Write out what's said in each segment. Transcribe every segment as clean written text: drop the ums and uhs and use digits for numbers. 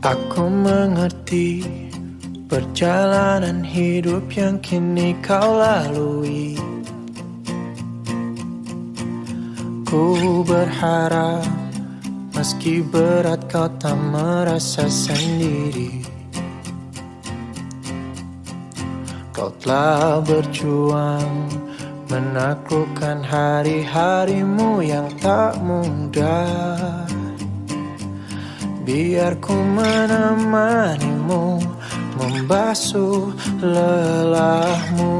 Aku mengerti perjalanan hidup yang kini kau lalui. Ku berharap meski berat kau tak merasa sendiri. Kau telah berjuang menaklukkan hari-harimu yang tak mudah. Biar ku menemanimu, membasuh lelahmu.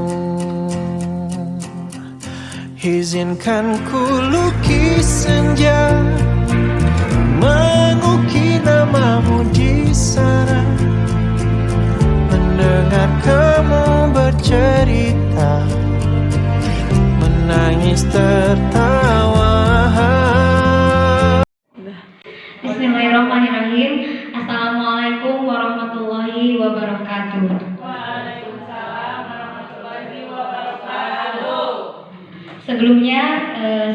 Izinkan ku lukis senja, mengukir namamu di sana. Mendengar kamu bercerita, menangis tertawa. Bismillahirrahmanirrahim. Assalamualaikum warahmatullahi wabarakatuh. Waalaikumsalam warahmatullahi wabarakatuh. Sebelumnya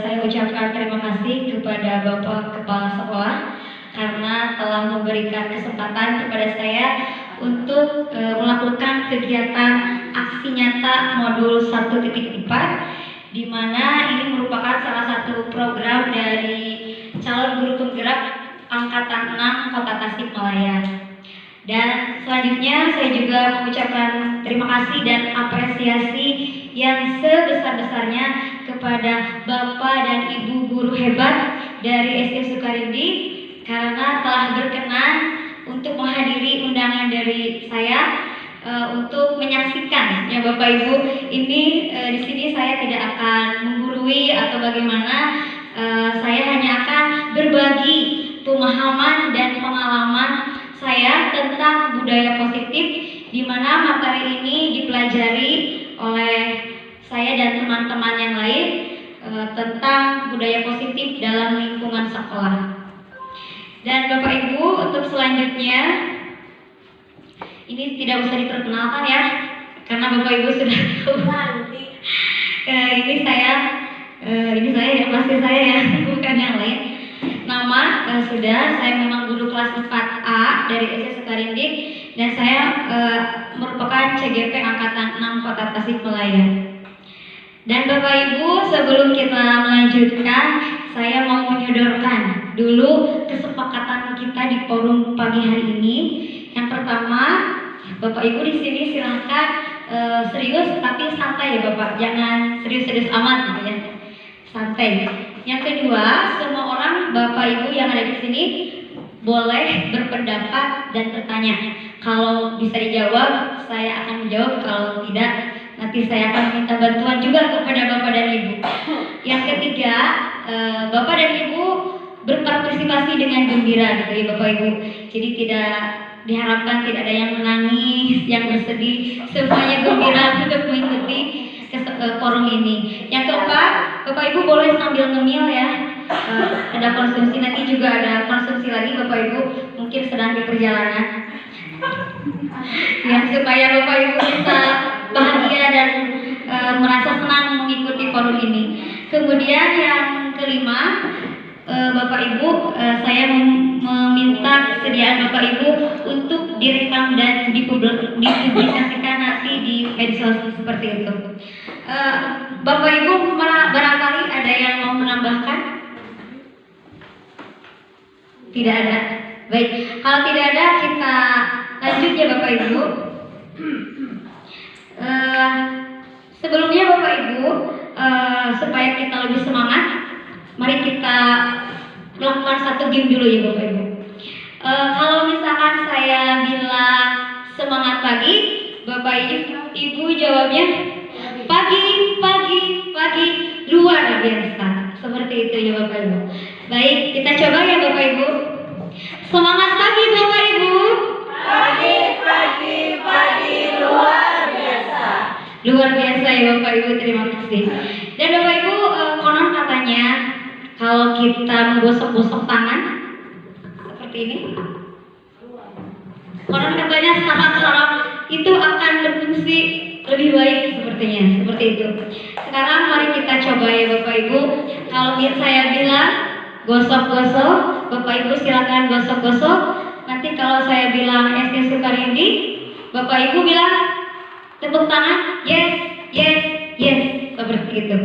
saya ucapkan terima kasih kepada Bapak Kepala Sekolah karena telah memberikan kesempatan kepada saya untuk melakukan kegiatan aksi nyata modul 1.4, di mana ini merupakan salah satu program dari calon guru penggerak Angkatan 6 Kota Tasikmalaya. Dan selanjutnya saya juga mengucapkan terima kasih dan apresiasi yang sebesar-besarnya kepada Bapak dan Ibu guru hebat dari SD Sukarindi karena telah berkenan untuk menghadiri undangan dari saya untuk menyaksikan ya Bapak Ibu. Ini di sini saya tidak akan menggurui atau bagaimana, saya hanya akan berbagi pemahaman dan pengalaman saya tentang budaya positif, di mana materi ini dipelajari oleh saya dan teman-teman yang lain tentang budaya positif dalam lingkungan sekolah. Dan Bapak Ibu, untuk selanjutnya ini tidak usah diperkenalkan ya, karena Bapak Ibu sudah tahu. Ini saya ya, pasti saya ya, bukan yang lain. Nama sudah, saya memang guru kelas 4A dari SD Sukarindi dan saya merupakan CGP Angkatan 6 Kota Tasikmalaya. Dan Bapak Ibu, sebelum kita melanjutkan, saya mau menyodorkan dulu kesepakatan kita di forum pagi hari ini. Yang pertama, Bapak Ibu di sini silahkan serius tapi santai ya Bapak, jangan serius-serius amat gitu ya, santai. Yang kedua, semua orang Bapak Ibu yang ada di sini boleh berpendapat dan bertanya. Kalau bisa dijawab, saya akan menjawab. Kalau tidak, nanti saya akan minta bantuan juga kepada Bapak dan Ibu. Yang ketiga, Bapak dan Ibu berpartisipasi dengan gembira gitu ya Bapak Ibu. Jadi tidak diharapkan tidak ada yang menangis, yang bersedih, semuanya gembira untuk mengikuti forum ini. Yang keempat, Bapak Ibu boleh sambil ngemil ya. Ada konsumsi, nanti juga ada konsumsi lagi Bapak Ibu, mungkin sedang di perjalanan. Ya, supaya Bapak Ibu bisa bahagia dan merasa senang mengikuti forum ini. Kemudian yang kelima, Bapak Ibu, saya meminta kesediaan Bapak Ibu untuk direkam dan dipublikasikan nanti di medsos seperti itu. Bapak Ibu barangkali ada yang mau menambahkan? Tidak ada. Baik, kalau tidak ada kita lanjut ya Bapak Ibu. Sebelumnya Bapak Ibu, supaya kita lebih semangat, mari kita melakukan satu game dulu ya Bapak Ibu. Kalau misalkan saya bilang semangat pagi, Bapak Ibu jawabnya pagi, pagi, pagi, luar biasa. Seperti itu ya Bapak Ibu. Baik, kita coba ya Bapak Ibu. Semangat pagi Bapak Ibu. Pagi, pagi, pagi, luar biasa. Luar biasa ya Bapak Ibu, terima kasih. Dan Bapak Ibu, konon katanya kalau kita menggosok-gosok tangan seperti ini, konon katanya saraf-saraf itu akan berfungsi lebih baik sepertinya, seperti itu. Sekarang mari kita coba ya Bapak Ibu. Kalau saya bilang gosok-gosok, Bapak Ibu silakan gosok-gosok. Nanti kalau saya bilang SD Sukarindi, Bapak Ibu bilang tepuk tangan, yes, yes, yes, seperti itu.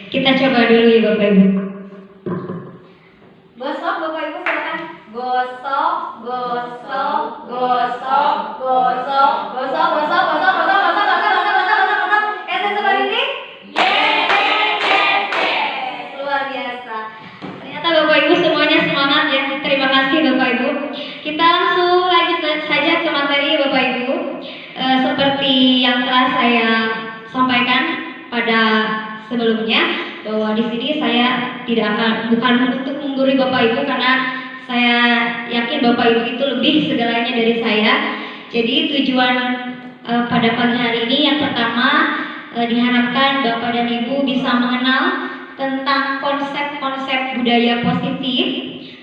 Kita coba dulu ya Bapak Ibu. Gosok Bapak Ibu silakan. Gosok, gosok, gosok, gosok, gosok, gosok, gosok, gosok, gosok, gosok, gosok, gosok, gosok. SD Sukarindi? Luar biasa. Ternyata Bapak Ibu semuanya semangat ya. Terima kasih Bapak Ibu. Kita langsung lanjut saja ke materi Bapak Ibu. Seperti yang telah saya sampaikan pada sebelumnya, bahwa di sini saya bukan untuk menggurui Bapak Ibu, karena saya yakin Bapak Ibu itu lebih segalanya dari saya. Jadi tujuan pada pagi hari ini yang pertama, diharapkan Bapak dan Ibu bisa mengenal tentang konsep-konsep budaya positif.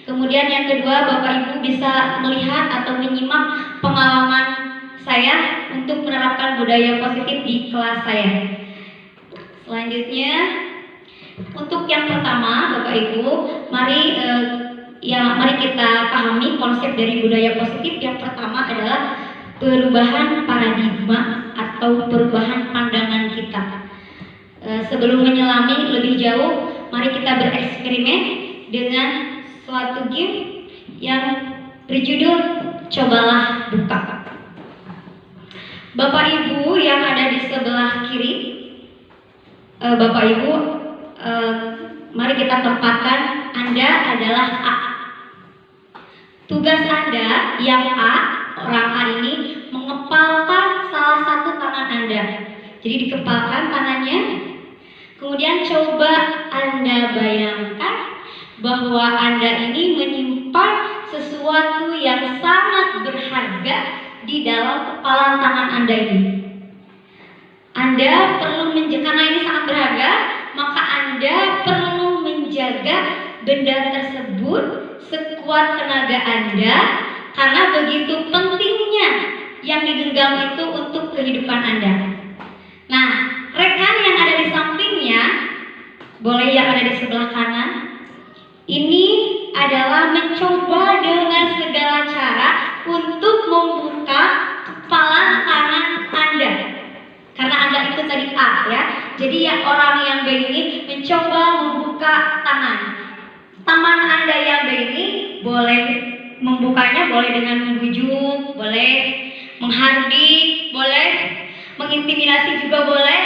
Kemudian yang kedua, Bapak Ibu bisa melihat atau menyimak pengalaman saya untuk menerapkan budaya positif di kelas saya. Selanjutnya, untuk yang pertama, Bapak Ibu, mari kita pahami konsep dari budaya positif. Yang pertama adalah perubahan paradigma atau perubahan pandangan kita. Sebelum menyelami lebih jauh, mari kita bereksperimen dengan suatu game yang berjudul Cobalah Buka. Bapak Ibu yang ada di sebelah kiri, Bapak Ibu, mari kita tempatkan Anda adalah A. Tugas Anda yang A, orang A ini mengepalkan salah satu tangan Anda. Jadi dikepalkan tangannya. Kemudian coba Anda bayangkan bahwa Anda ini menyimpan sesuatu yang sangat berharga di dalam kepalan tangan Anda ini. Anda perlu karena ini sangat berharga, maka Anda perlu menjaga benda tersebut sekuat tenaga Anda, karena begitu pentingnya yang digenggam itu untuk kehidupan Anda. Nah, rekan yang ada di sampingnya, boleh yang ada di sebelah kanan, ini adalah mencoba dengan segala cara untuk membuka kepalan tangan Anda. Karena Anda itu tadi A ya. Jadi yang orang yang B ini mencoba membuka tangan. Tangan Anda yang B ini boleh membukanya, boleh dengan membujuk, boleh menghardik, boleh mengintimidasi juga boleh,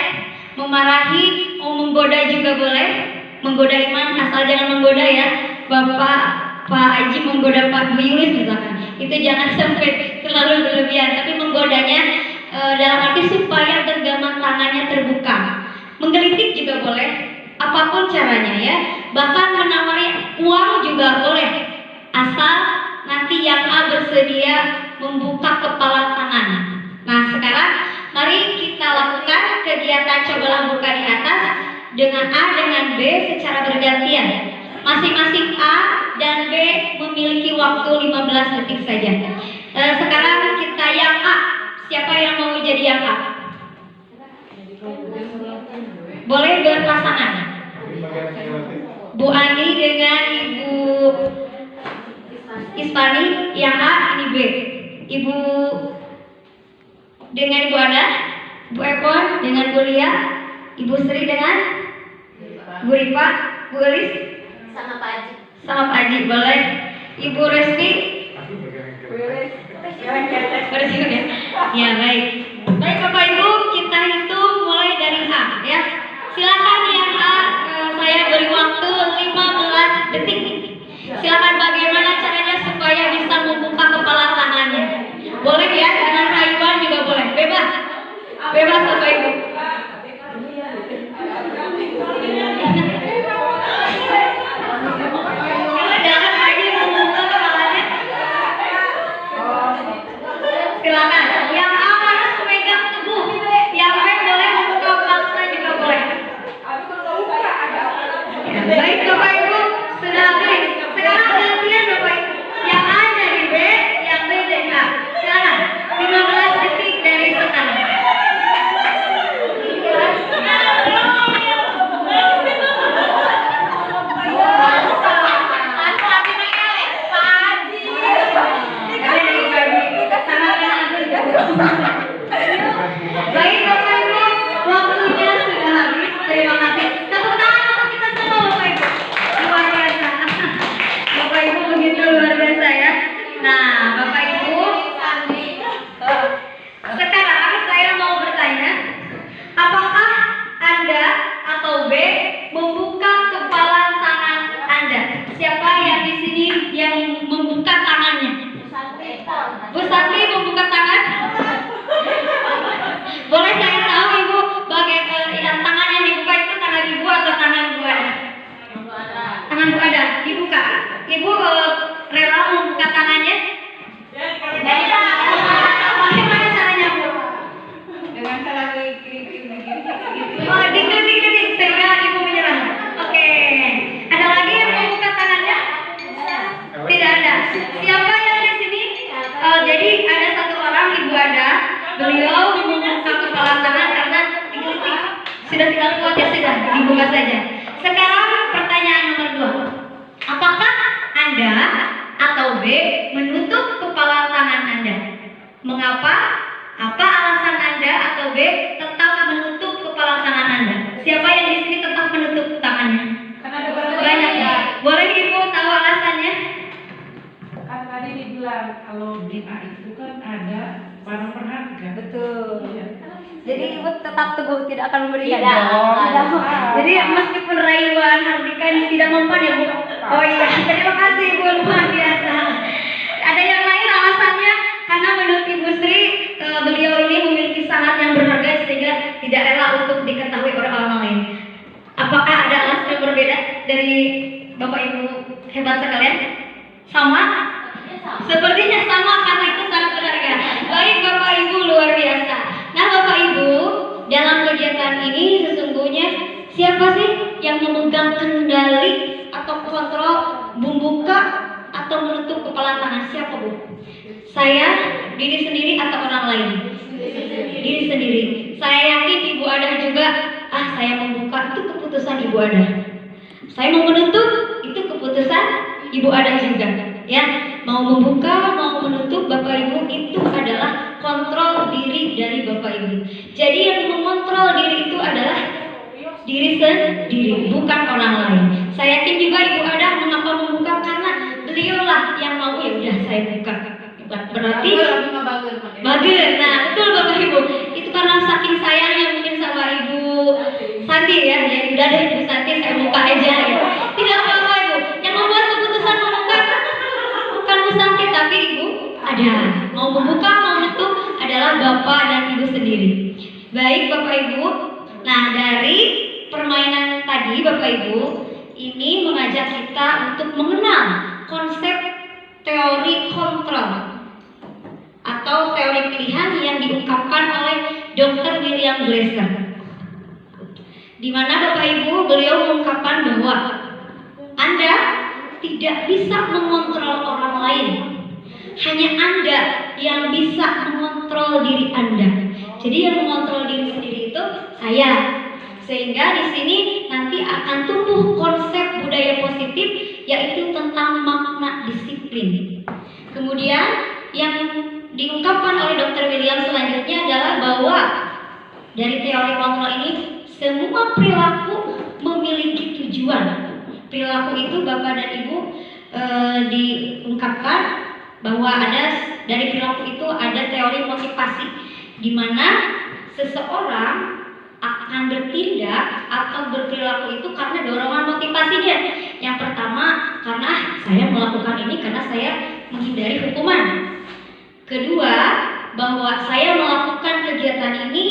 memarahi, mau menggoda juga boleh. Menggoda iman, asal jangan menggoda ya. Pak Haji menggoda Pak Bu Yulis misalkan, itu jangan sampai terlalu berlebihan. Tapi menggodanya dalam arti supaya genggaman tangannya terbuka. Menggelitik juga boleh, apapun caranya ya. Bahkan menawari uang juga boleh, asal nanti yang A bersedia membuka kepala tangan. Nah sekarang mari kita lakukan kegiatan cobalah buka di atas dengan A dengan B secara bergantian. Masing-masing A dan B memiliki waktu 15 detik saja. Sekarang kita yang A. Siapa yang mau jadi yang A? Boleh berpasangan. Bu Ani dengan Ibu Ispani, yang A ini B. Ibu dengan Ibu Ana, Bu Epon dengan Bu Lia, Ibu Sri dengan Bu Ripa, Bu Elis sama Pak Haji. Sama Pak Haji boleh. Ibu Resti. Bersihin ya. Ya baik. Baik Bapak Ibu, kita hitung mulai dari A ya. Silakan yang A, saya beri waktu 15 detik. Silakan bagaimana caranya supaya bisa membuka kepala tangannya. Boleh ya, dengan rayuan juga boleh. Bebas. Bebas Bapak Ibu. Jangan lagi membuka kepalanya. Silakan. Yang A harus memegang teguh. Yang B boleh membuka paksa juga boleh. Ya, baik Bapak Ibu, sudah baik. Sekarang gantian Bapak Ibu. Yang A dari B, yang B dari A. Silakan. 15 detik dari sekarang. Dari tangan Bu Ada, dibuka. Ibu rela membuka tangannya? Bagaimana caranya Bu? Dengan cara diklik-klik Oh, diklik-klik sehingga ibu menyerah. Oke. Ada lagi yang membuka tangannya? Tidak ada. Siapa yang di sini? Jadi ada satu orang Ibu Ada. Beliau membuka kepala tangan karena diklik sudah tidak kuat ya sudah dibuka saja. Sekarang pertanyaan nomor 2. Apakah Anda atau B menutup kepala tangan Anda? Mengapa? Apa alasan Anda atau B tetap menutup kepala tangan Anda? Siapa yang di sini tetap menutup tangannya? Karena ada barang Banyak ya. Boleh Ibu tahu alasannya? Kan tadi dibilang kalau di A itu kan ada barang berharga. Betul. Iya. Jadi Ibu tetap teguh tidak akan memberikan. Tidak. Jadi meskipun rayuan Hardika ini tidak mempan ya Bu. Oh iya, terima kasih Ibu, luar biasa. Ada yang lain alasannya karena menurut Ibu Sri beliau ini memiliki sangat yang berharga sehingga tidak rela untuk diketahui oleh orang lain. Apakah ada alasan yang berbeda dari Bapak Ibu hebat sekalian? Sama? Sepertinya sama karena itu sangat berharga. Baik Bapak Ibu luar biasa. Nah Bapak Ibu, dalam kegiatan ini sesungguhnya siapa sih yang memegang kendali atau kontrol membuka atau menutup kepala tangan? Siapa Bu? Saya, diri sendiri atau orang lain? Diri sendiri. Saya yakin Ibu Ada juga. Saya membuka itu keputusan Ibu Ada. Saya mau menutup itu keputusan Ibu Ada juga. Ya, mau membuka, mau menutup Bapak Ibu itu adalah kontrol diri dari Bapak Ibu. Jadi yang mengontrol diri itu adalah diri sendiri, bukan orang lain. Saya yakin juga Ibu Ada mengapa membuka karena beliaulah yang mau ya udah saya buka. Berarti bagus. Nah betul Bapak Ibu. Itu karena saking sayangnya mungkin sama Ibu Santi ya. Ya udah deh Ibu Santi saya buka aja ya. Tidak apa-apa Ibu. Yang membuat keputusan membuka bukan Bu Santi tapi Ibu Ada. Mau membuka mau menutup adalah Bapak dan Ibu sendiri. Baik Bapak Ibu. Nah dari permainan tadi Bapak Ibu ini mengajak kita untuk mengenal konsep teori kontrol atau teori pilihan yang diungkapkan oleh Dr. William Glasser. Di mana Bapak Ibu beliau mengungkapkan bahwa Anda tidak bisa mengontrol orang lain. Hanya Anda yang bisa mengontrol diri Anda. Jadi yang mengontrol diri sendiri itu saya. Sehingga di sini nanti akan tumbuh konsep budaya positif yaitu tentang makna disiplin. Kemudian yang diungkapkan oleh Dr. William selanjutnya adalah bahwa dari teori kontrol ini semua perilaku memiliki tujuan. Perilaku itu Bapak dan Ibu diungkapkan bahwa ada dari perilaku itu ada teori motivasi di mana seseorang akan bertindak atau berperilaku itu karena dorongan motivasinya. Yang pertama karena saya melakukan ini karena saya menghindari hukuman. Kedua, bahwa saya melakukan kegiatan ini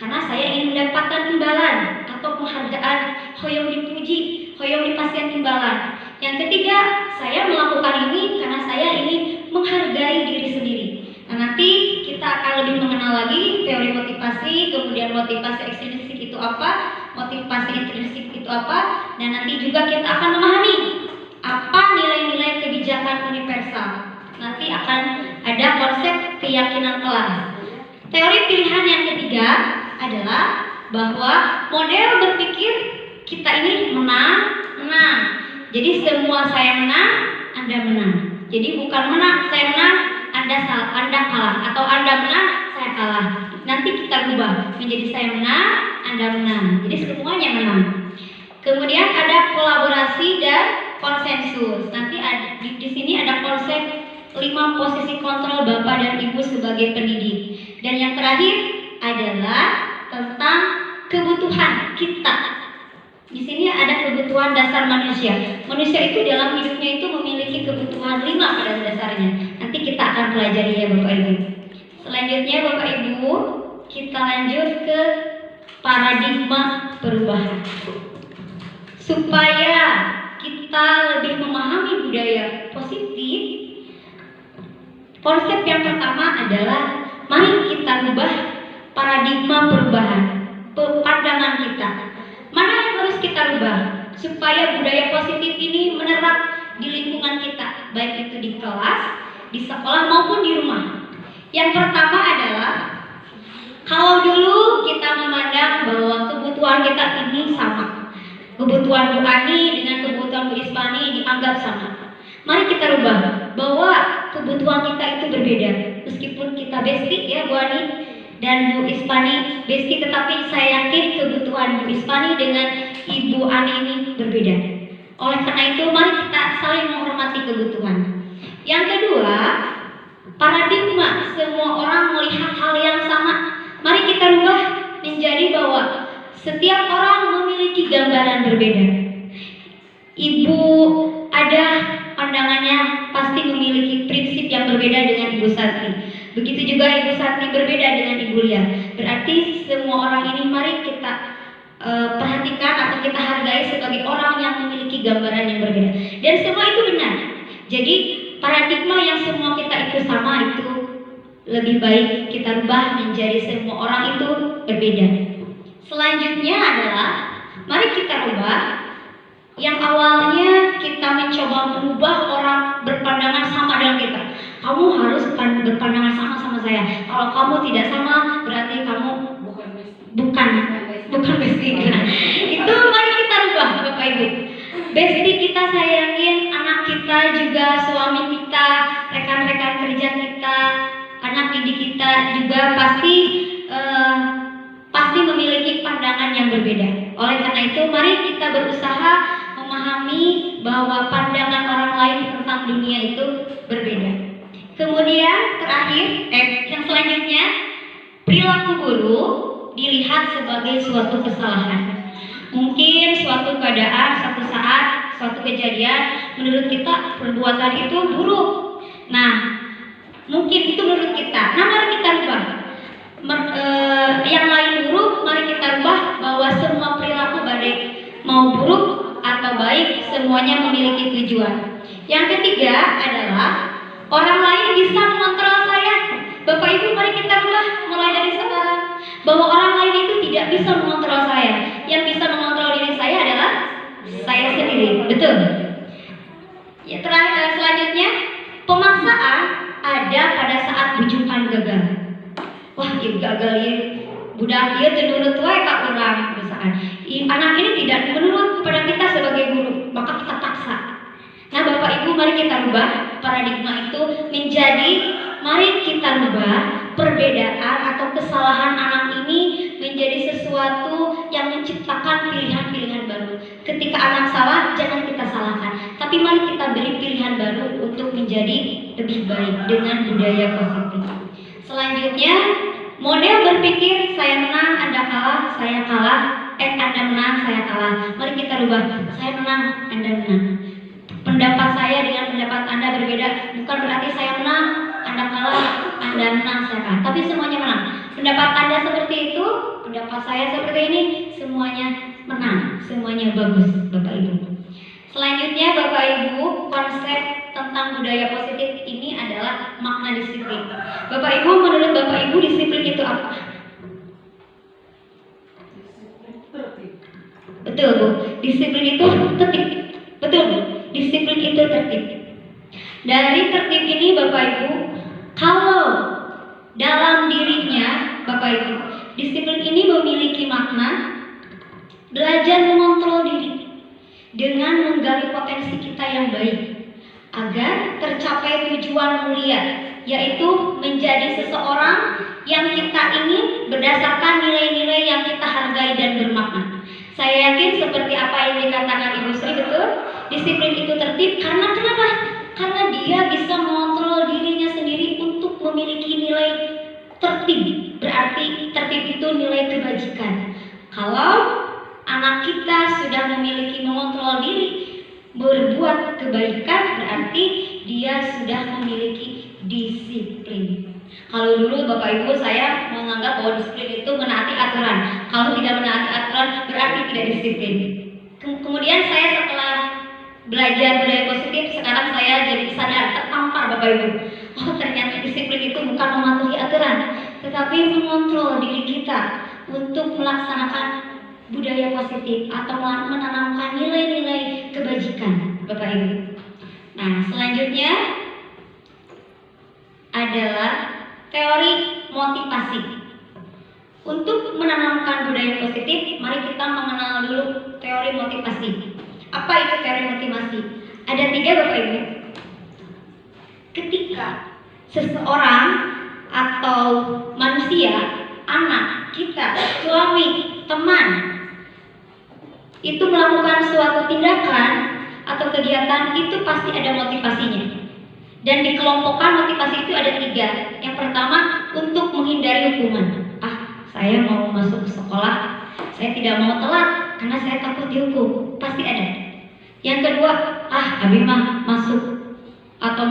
karena saya ingin mendapatkan imbalan atau penghargaan, hoyong dipuji, hoyong dipasang imbalan. Yang ketiga, saya melakukan ini karena saya ingin menghargai diri sendiri. Nah, nanti kita akan lebih mengenal lagi teori motivasi, kemudian motivasi ekstrinsik itu apa, motivasi intrinsik itu apa, dan nanti juga kita akan memahami apa nilai-nilai kebijakan universal. Nanti akan ada konsep keyakinan kelas. Teori pilihan yang ketiga adalah bahwa model berpikir kita ini menang. Jadi semua saya menang, Anda menang. Jadi bukan menang, saya menang, Anda kalah, atau Anda menang, saya kalah. Nanti kita ubah menjadi saya menang, Anda menang. Jadi semuanya menang. Kemudian ada kolaborasi dan konsensus. Nanti di sini ada konsep 5 posisi kontrol Bapak dan Ibu sebagai pendidik. Dan yang terakhir adalah tentang kebutuhan kita. Di sini ada kebutuhan dasar manusia. Manusia itu dalam hidupnya itu memiliki kebutuhan 5 pada dasarnya. Nanti kita akan pelajari ya Bapak Ibu. Selanjutnya Bapak Ibu, kita lanjut ke paradigma perubahan. Supaya kita lebih memahami budaya positif, konsep yang pertama adalah mari kita rubah paradigma perubahan pandangan kita. Mana yang harus kita rubah supaya budaya positif ini menerap di lingkungan kita, baik itu di kelas, di sekolah maupun di rumah. Yang pertama adalah, kalau dulu kita memandang bahwa kebutuhan kita ini sama, kebutuhan Bu Ani dengan kebutuhan Bu Ispani dianggap sama. Mari kita rubah bahwa kebutuhan kita itu berbeda. Meskipun kita bestie ya Bu Ani dan Bu Ispani bestie, tetapi saya yakin kebutuhan Bu Ispani dengan Ibu Ani ini berbeda. Oleh karena itu mari kita saling menghormati kebutuhan. Yang kedua, paradigma semua orang melihat hal yang sama. Mari kita rubah menjadi bahwa setiap orang memiliki gambaran berbeda. Ibu ada pandangannya pasti memiliki prinsip yang berbeda dengan Ibu Satri. Begitu juga Ibu Satri berbeda dengan Ibu Lia. Berarti semua orang ini mari kita perhatikan atau kita hargai sebagai orang yang memiliki gambaran yang berbeda. Dan semua itu benar. Jadi paradigma yang semua kita itu sama itu lebih baik kita rubah menjadi semua orang itu berbeda. Selanjutnya adalah mari kita rubah yang awalnya kita mencoba mengubah orang berpandangan sama dengan kita. Kamu harus berpandangan sama saya. Kalau kamu tidak sama berarti kamu bukan bestie. Nah, itu mari kita rubah Bapak Ibu. Bestie kita saya yakin anak kita juga, suami kita, rekan-rekan kerja kita, anak didik kita juga pasti memiliki pandangan yang berbeda. Oleh karena itu mari kita berusaha memahami bahwa pandangan orang lain tentang dunia itu berbeda. Kemudian terakhir, yang selanjutnya, perilaku guru dilihat sebagai suatu kesalahan. Mungkin suatu keadaan, suatu saat, suatu kejadian menurut kita perbuatan itu buruk. Nah, mungkin itu menurut kita. Nah, mari kita rubah. Yang lain buruk, mari kita rubah bahwa semua perilaku baik mau buruk atau baik semuanya memiliki tujuan. Yang ketiga adalah orang lain bisa mengontrol saya. Bapak Ibu mari kita rubah mulai dari sekarang bahwa orang lain itu tidak bisa mengontrol saya. Yang bisa mengontrol diri saya adalah saya sendiri. Betul? Ya, selanjutnya pemaksaan ada pada saat bujukan gagal. Wah, ieu gagal ya. Budak ieu teu nurut wae ka urang misalkan. Anak ini tidak menurut kepada kita sebagai guru, maka kita paksa. Nah, Bapak Ibu mari kita rubah paradigma itu menjadi mari kita rubah perbedaan atau kesalahan anak ini menjadi sesuatu yang menciptakan pilihan-pilihan baru. Ketika anak salah, jangan kita salahkan, tapi mari kita beri pilihan baru untuk menjadi lebih baik dengan budaya positif. Selanjutnya, model berpikir saya menang, Anda kalah, saya kalah, Anda menang, saya kalah. Mari kita rubah, saya menang, Anda menang. Pendapat saya dengan pendapat Anda berbeda, bukan berarti saya menang, Anda kalah, Anda menang, saya kalah. Tapi semuanya menang. Pendapat Anda seperti itu, pendapat saya seperti ini, semuanya menang, semuanya bagus, Bapak Ibu. Selanjutnya Bapak Ibu, konsep tentang budaya positif ini adalah makna disiplin. Bapak Ibu, menurut Bapak Ibu disiplin itu apa? Betul Bu, disiplin itu tertib. Betul Bu, disiplin itu tertib. Dari tertib ini Bapak Ibu, kalau dalam dirinya Bapak Ibu, disiplin ini memiliki makna belajar mengontrol diri dengan menggali potensi kita yang baik agar tercapai tujuan mulia, yaitu menjadi seseorang yang kita ingin berdasarkan nilai-nilai yang kita hargai dan bermakna. Saya yakin seperti apa yang dikatakan Ibu Sri, betul, disiplin itu tertib karena kenapa? Karena dia bisa mengontrol dirinya sendiri untuk memiliki nilai tertib. Berarti tertib itu nilai kebajikan. Kalau anak kita sudah memiliki mengontrol diri, berbuat kebaikan, berarti dia sudah memiliki disiplin. Kalau dulu Bapak Ibu saya menganggap bahwa disiplin itu menaati aturan. Kalau tidak menaati aturan berarti tidak disiplin. Kemudian saya setelah belajar budaya positif, sekarang saya jadi sadar, tertampar Bapak Ibu. Oh ternyata disiplin itu bukan mematuhi aturan, tetapi mengontrol diri kita untuk melaksanakan budaya positif atau menanamkan nilai-nilai kebajikan Bapak Ibu. Nah selanjutnya adalah teori motivasi. Untuk menanamkan budaya positif, mari kita mengenal dulu teori motivasi. Apa itu teori motivasi? Ada 3 Bapak Ibu. Ketika seseorang atau manusia, anak, kita, suami, teman itu melakukan suatu tindakan atau kegiatan, itu pasti ada motivasinya. Dan dikelompokkan motivasi itu ada 3. Yang pertama, untuk menghindari hukuman. Saya mau masuk ke sekolah, saya tidak mau telat karena saya takut dihukum, pasti ada. Yang kedua, Abi mah masuk atau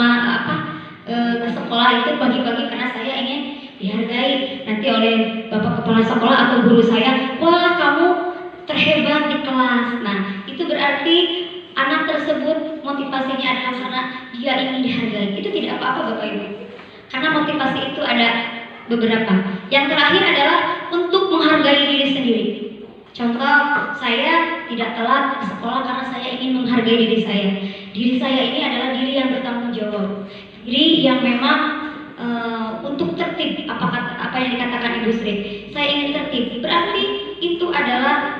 ke sekolah itu pagi-pagi karena saya ingin dihargai nanti oleh bapak kepala sekolah atau guru saya. Wah kamu terhebat di kelas. Nah itu berarti anak tersebut motivasinya adalah karena dia ingin dihargai. Itu tidak apa-apa Bapak Ibu, karena motivasi itu ada beberapa. Yang terakhir adalah untuk menghargai diri sendiri. Contoh, saya tidak telat ke sekolah karena saya ingin menghargai diri saya. Diri saya ini adalah diri yang bertanggung jawab, diri yang memang untuk tertib. Apa yang dikatakan Ibu Sri, saya ingin tertib. Berarti itu adalah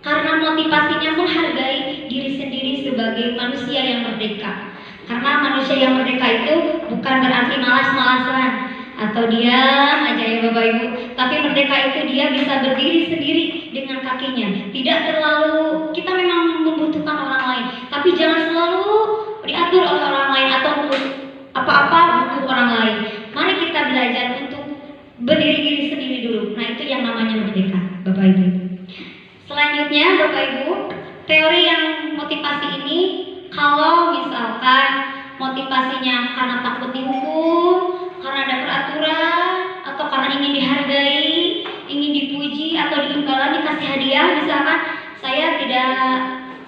karena motivasinya menghargai diri sendiri sebagai manusia yang merdeka. Karena manusia yang merdeka itu bukan berarti malas-malasan atau diam aja ya Bapak Ibu, tapi merdeka itu dia bisa berdiri sendiri dengan kakinya. Tidak terlalu, kita memang membutuhkan orang lain, tapi jangan selalu diatur oleh orang lain atau apa-apa butuh orang lain. Mari kita belajar untuk berdiri diri sendiri dulu. Nah itu yang namanya merdeka Bapak Ibu. Selanjutnya Bapak Ibu, teori yang motivasi ini, kalau misalkan motivasinya karena takut dihukum, karena ada peraturan, atau karena ingin dihargai, ingin dipuji, atau diimbalan, dikasih hadiah, misalkan saya tidak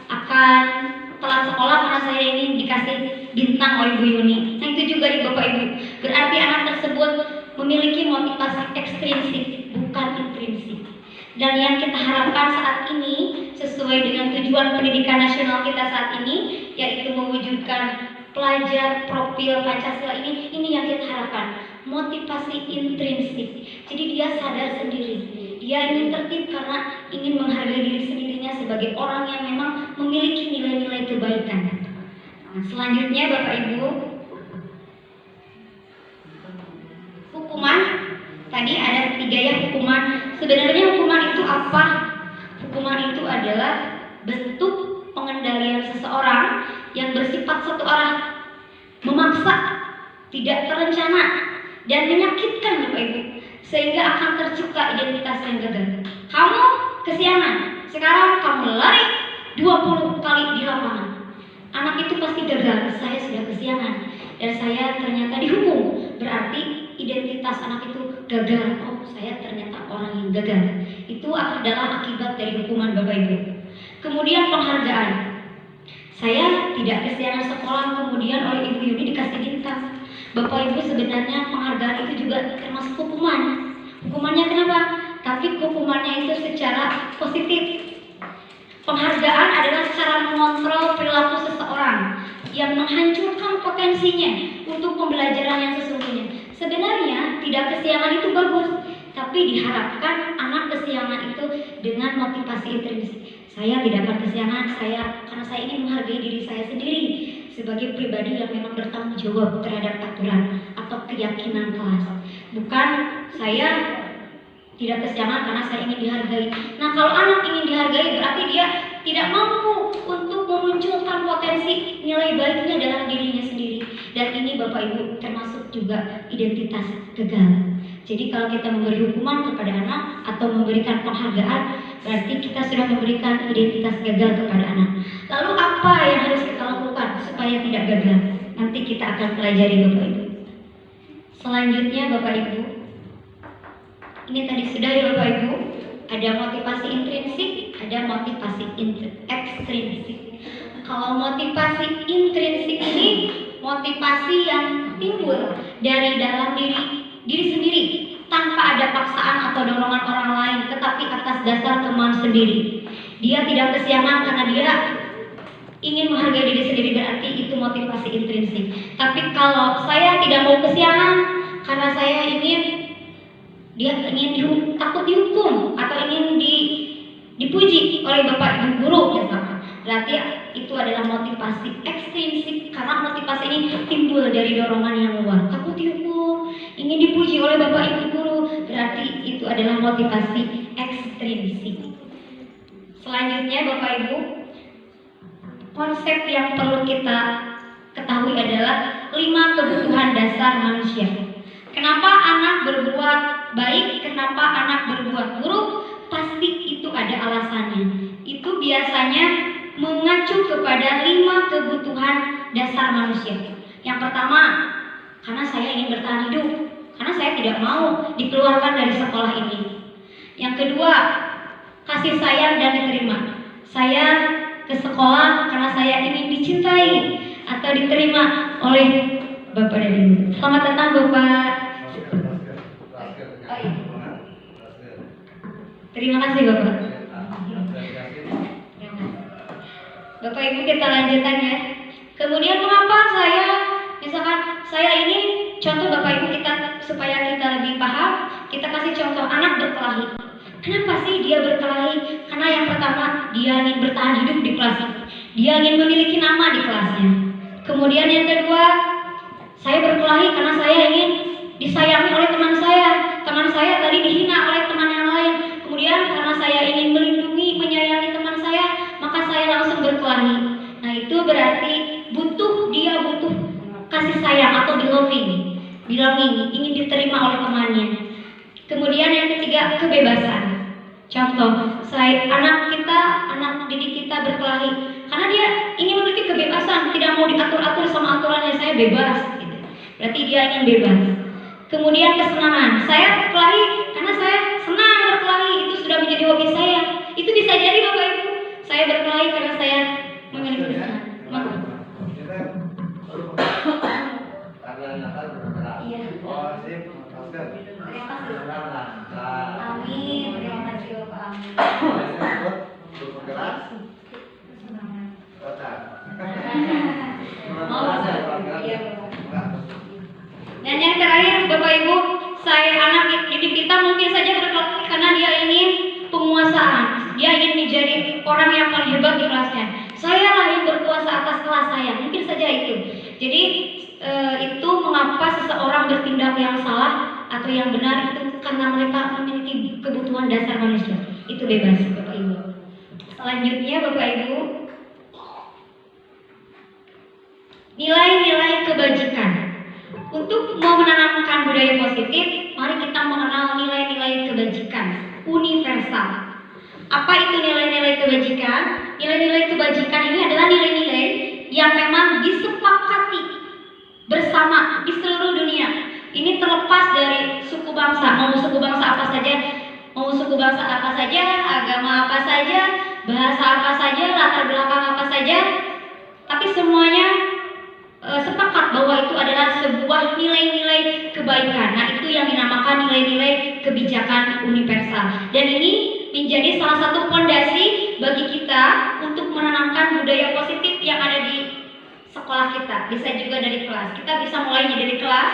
akan telat sekolah karena saya ingin dikasih bintang oleh Bu Yuni. Nah itu juga di Bapak Ibu, berarti anak tersebut memiliki motivasi ekstrinsik, bukan intrinsik. Dan yang kita harapkan saat ini sesuai dengan tujuan pendidikan nasional kita saat ini, yaitu mewujudkan pelajar profil Pancasila ini yang kita harapkan, motivasi intrinsik. Jadi dia sadar sendiri, dia ingin tertib karena ingin menghargai diri sendirinya sebagai orang yang memang memiliki nilai-nilai kebaikan. Nah, selanjutnya Bapak Ibu, hukuman. Tadi ada 3 ya hukuman. Sebenarnya hukuman itu apa? Hukuman itu adalah bentuk pengendalian seseorang yang bersifat satu arah, memaksa, tidak terencana, dan menyakitkan Bapak Ibu, sehingga akan tercipta identitas yang gagal. Kamu kesiangan, sekarang kamu lari 20 kali di lapangan. Anak itu pasti gagal, saya sudah kesiangan dan saya ternyata dihukum. Berarti identitas anak itu gagal. Oh, saya ternyata orang yang gagal. Itu adalah akibat dari hukuman Bapak Ibu. Kemudian penghargaan. Saya tidak kesiangan sekolah, kemudian oleh Ibu Yuni dikasih bintang. Bapak Ibu, sebenarnya penghargaan itu juga termasuk hukuman. Hukumannya kenapa? Tapi hukumannya itu secara positif. Penghargaan adalah cara mengontrol perilaku seseorang yang menghancurkan potensinya untuk pembelajaran yang sesungguhnya. Sebenarnya tidak kesiangan itu bagus, tapi diharapkan anak kesiangan itu dengan motivasi intrinsik. Saya tidak akan kesiangan, karena saya ingin menghargai diri saya sendiri sebagai pribadi yang memang bertanggung jawab terhadap aturan atau keyakinan kelas. Bukan saya tidak kesiangan karena saya ingin dihargai. Nah, kalau anak ingin dihargai berarti dia tidak mampu untuk memunculkan potensi nilai baiknya dalam dirinya sendiri. Dan ini Bapak Ibu termasuk juga identitas gagal. Jadi kalau kita memberi hukuman kepada anak atau memberikan penghargaan, berarti kita sudah memberikan identitas gagal kepada anak. Lalu apa yang harus kita lakukan supaya tidak gagal? Nanti kita akan pelajari Bapak Ibu. Selanjutnya Bapak Ibu, ini tadi sudah ya Bapak Ibu, ada motivasi intrinsik, ada motivasi ekstrinsik. Kalau motivasi intrinsik ini motivasi yang timbul dari dalam diri sendiri tanpa ada paksaan atau dorongan orang lain, tetapi atas dasar kemauan sendiri. Dia tidak kesiangan karena dia ingin menghargai diri sendiri, berarti itu motivasi intrinsik. Tapi kalau saya tidak mau kesiangan karena saya takut dihukum atau ingin dipuji oleh bapak ibu guru misalkan, berarti itu adalah motivasi ekstrinsik karena motivasi ini timbul dari dorongan yang luar. Takut dihukum, ingin dipuji oleh bapak ibu guru, berarti itu adalah motivasi ekstrinsik. Selanjutnya bapak ibu, konsep yang perlu kita ketahui adalah 5 kebutuhan dasar manusia. Kenapa anak berbuat baik, kenapa anak berbuat buruk, pasti itu ada alasannya. Itu biasanya mengacu kepada 5 kebutuhan dasar manusia. Yang pertama, karena saya ingin bertahan hidup, karena saya tidak mau dikeluarkan dari sekolah ini. Yang kedua, kasih sayang dan diterima. Saya ke sekolah karena saya ingin dicintai atau diterima oleh bapak dan ibu. Selamat datang bapak. Oh, iya. Terima kasih bapak. Bapak ibu, kita lanjutkan ya. Kemudian kenapa misalkan saya ini, contoh bapak ibu kita supaya kita lebih paham, kita kasih contoh anak berkelahi. Kenapa sih dia berkelahi? Karena yang pertama, dia ingin bertahan hidup di kelasnya. Dia ingin memiliki nama di kelasnya. Kemudian yang kedua, saya berkelahi karena saya ingin disayangi oleh teman saya. Teman saya tadi dihina oleh teman yang lain. Kemudian karena saya ingin melindungi, menyayangi teman saya, maka saya langsung berkelahi. Nah itu berarti dia butuh kasih sayang atau belonging, ingin diterima oleh temannya. Kemudian yang ketiga, kebebasan. Contoh, anak didik kita berkelahi karena dia ingin memiliki kebebasan, tidak mau diatur-atur sama aturannya, saya bebas gitu. Berarti dia ingin bebas. Kemudian kesenangan, saya berkelahi karena saya senang berkelahi, itu sudah menjadi hobi saya. Itu bisa jadi bapak ibu, saya berkelahi karena saya memiliki kesenangan. Iya. Terima kasih. Amin. Terima kasih bapak. Dan yang terakhir bapak ibu, anak didik kita mungkin saja berkelahi karena dia ingin penguasaan, dia ingin menjadi orang yang paling hebat di kelasnya. Saya lah yang berkuasa atas kelas saya, mungkin saja itu. Jadi itu mengapa seseorang bertindak yang salah atau yang benar, itu karena mereka memiliki kebutuhan dasar manusia. Itu bebas bapak ibu. Selanjutnya bapak ibu, nilai-nilai kebajikan. Untuk mau menanamkan budaya positif, mari kita mengenal nilai-nilai kebajikan universal. Apa itu nilai-nilai kebajikan? Nilai-nilai kebajikan ini adalah nilai-nilai yang memang disepakati bersama di seluruh dunia. Ini terlepas dari suku bangsa, mau suku bangsa apa saja, agama apa saja, bahasa apa saja, latar belakang apa saja, tapi semuanya sepakat bahwa itu adalah sebuah nilai-nilai kebaikan. Nah, itu yang dinamakan nilai-nilai kebijakan universal. Dan ini menjadi salah satu fondasi bagi kita untuk menanamkan budaya positif yang ada di sekolah kita. Bisa juga dari kelas. Kita bisa mulai dari kelas,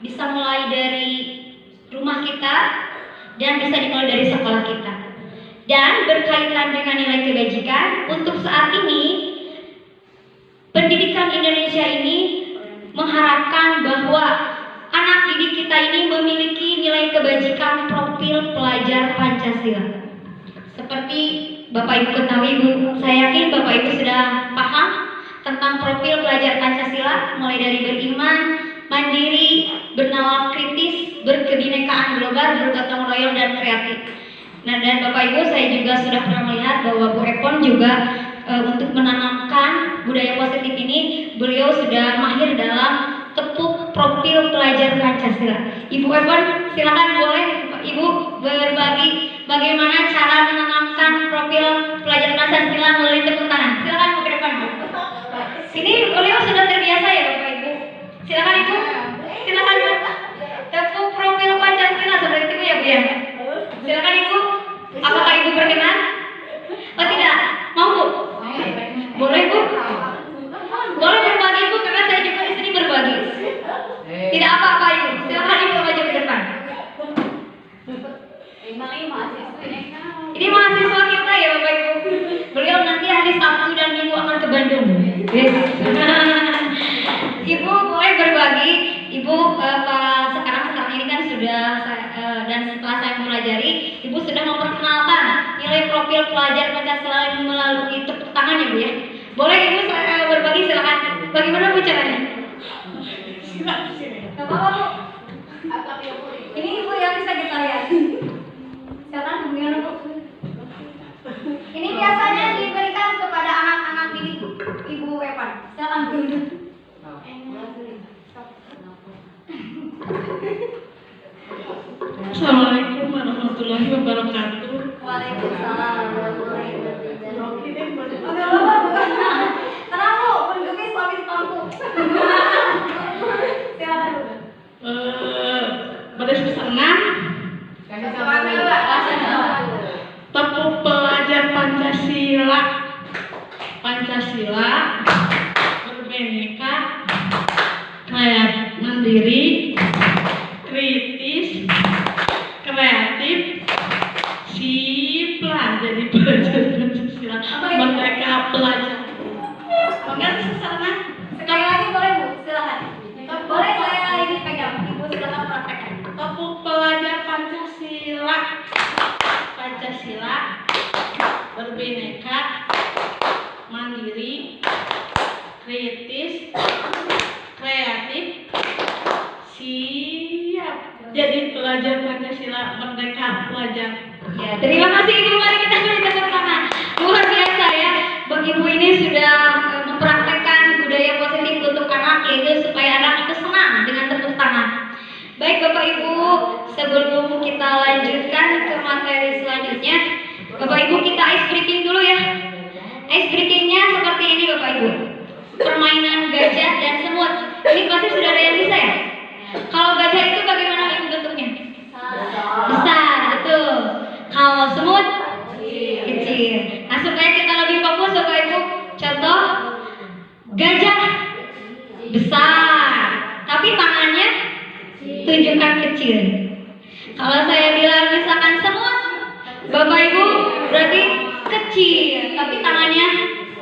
bisa mulai dari rumah kita, dan bisa dimulai dari sekolah kita. Dan berkaitan dengan nilai kebajikan, untuk saat ini pendidikan Indonesia ini mengharapkan bahwa anak didik kita ini memiliki nilai kebajikan profil pelajar Pancasila. Seperti Bapak Ibu ketahui, saya yakin Bapak Ibu sudah paham tentang profil pelajar Pancasila, mulai dari beriman, mandiri, bernalar kritis, berkebinekaan global, bergotong royong, dan kreatif. Nah, dan Bapak Ibu, saya juga sudah pernah melihat bahwa Bu Epon juga untuk menanamkan budaya positif ini, beliau sudah mahir dalam tepuk profil pelajar Pancasila. Ibu Epon, silakan boleh Ibu berbagi bagaimana cara menanamkan profil pelajar Pancasila melalui tepuk tangan. Silakan Bu Epon. Ini beliau sudah terbiasa ya Bapak Ibu. Silakan Ibu. Silakan Bu. Tepuk profil Pancasila seperti itu ya Bu ya. Silakan Ibu. Apakah Ibu berkenan? Oh tidak. Mau Bu? Boleh Bu? Boleh berbagi Bu, karena saya juga di sini berbagi. Tidak apa-apa Ibu. Silakan Ibu maju ke depan. Ini mahasiswa kita ya Bapak Ibu. Beliau nanti hari Sabtu dan Minggu akan ke Bandung. Ibu boleh berbagi. Ibu sekarang ini kan sudah dan setelah saya mempelajari, Ibu sudah memperkenalkan nilai profil pelajar Pancasila melalui tepuk tangan ya Bu ya. Boleh Ibu saya berbagi, silakan. Bagaimana Bu caranya? Silakan. Gak apa-apa Bu. Ini Ibu yang bisa kita lihat. Silakan bagaimana Bu? Ini biasanya diberikan kepada anak-anak didik Ibu Evan. Silakan Bu. Assalamualaikum warahmatullahi wabarakatuh. Waalaikumsalam warahmatullahi wabarakatuh. Tenang Bu, bergemis suami tampu. Silakan Bu. Pada senang tepuk pelajar Pancasila. Pancasila berbineka, mandiri, kritis, kreatif, jadi pelajar Pancasila, merdeka pelajar. Mengerti sesama? Sekali lagi boleh Bu, silakan. Boleh saya ini pegang, Ibu silakan praktekkan. Tepuk pelajar Pancasila. Pancasila berbineka, mandiri, kritis, kreatif, siap jadi pelajar Pancasila, merdeka pelajar. Ya, terima kasih Ibu, mari kita beri tepuk tangan. Luar biasa ya, Bang Ibu ini sudah mempraktekkan budaya positif untuk anak, yaitu supaya anak itu senang dengan tepuk tangan. Baik Bapak Ibu, sebelum kita lanjutkan ke materi selanjutnya, Bapak Ibu kita ice breaking dulu ya. Ice breakingnya seperti ini Bapak Ibu. Permainan gajah dan semut. Ini pasti sudah ada yang bisa ya? Kalau gajah itu bagaimana Ibu bentuknya? Besar, betul. Kalau semut kecil. Nah supaya kita lebih fokus Bapak Ibu, contoh gajah besar, tapi tangannya tunjukkan kecil. Kalau saya bilang misalkan semut, Bapak Ibu berarti kecil, tapi tangannya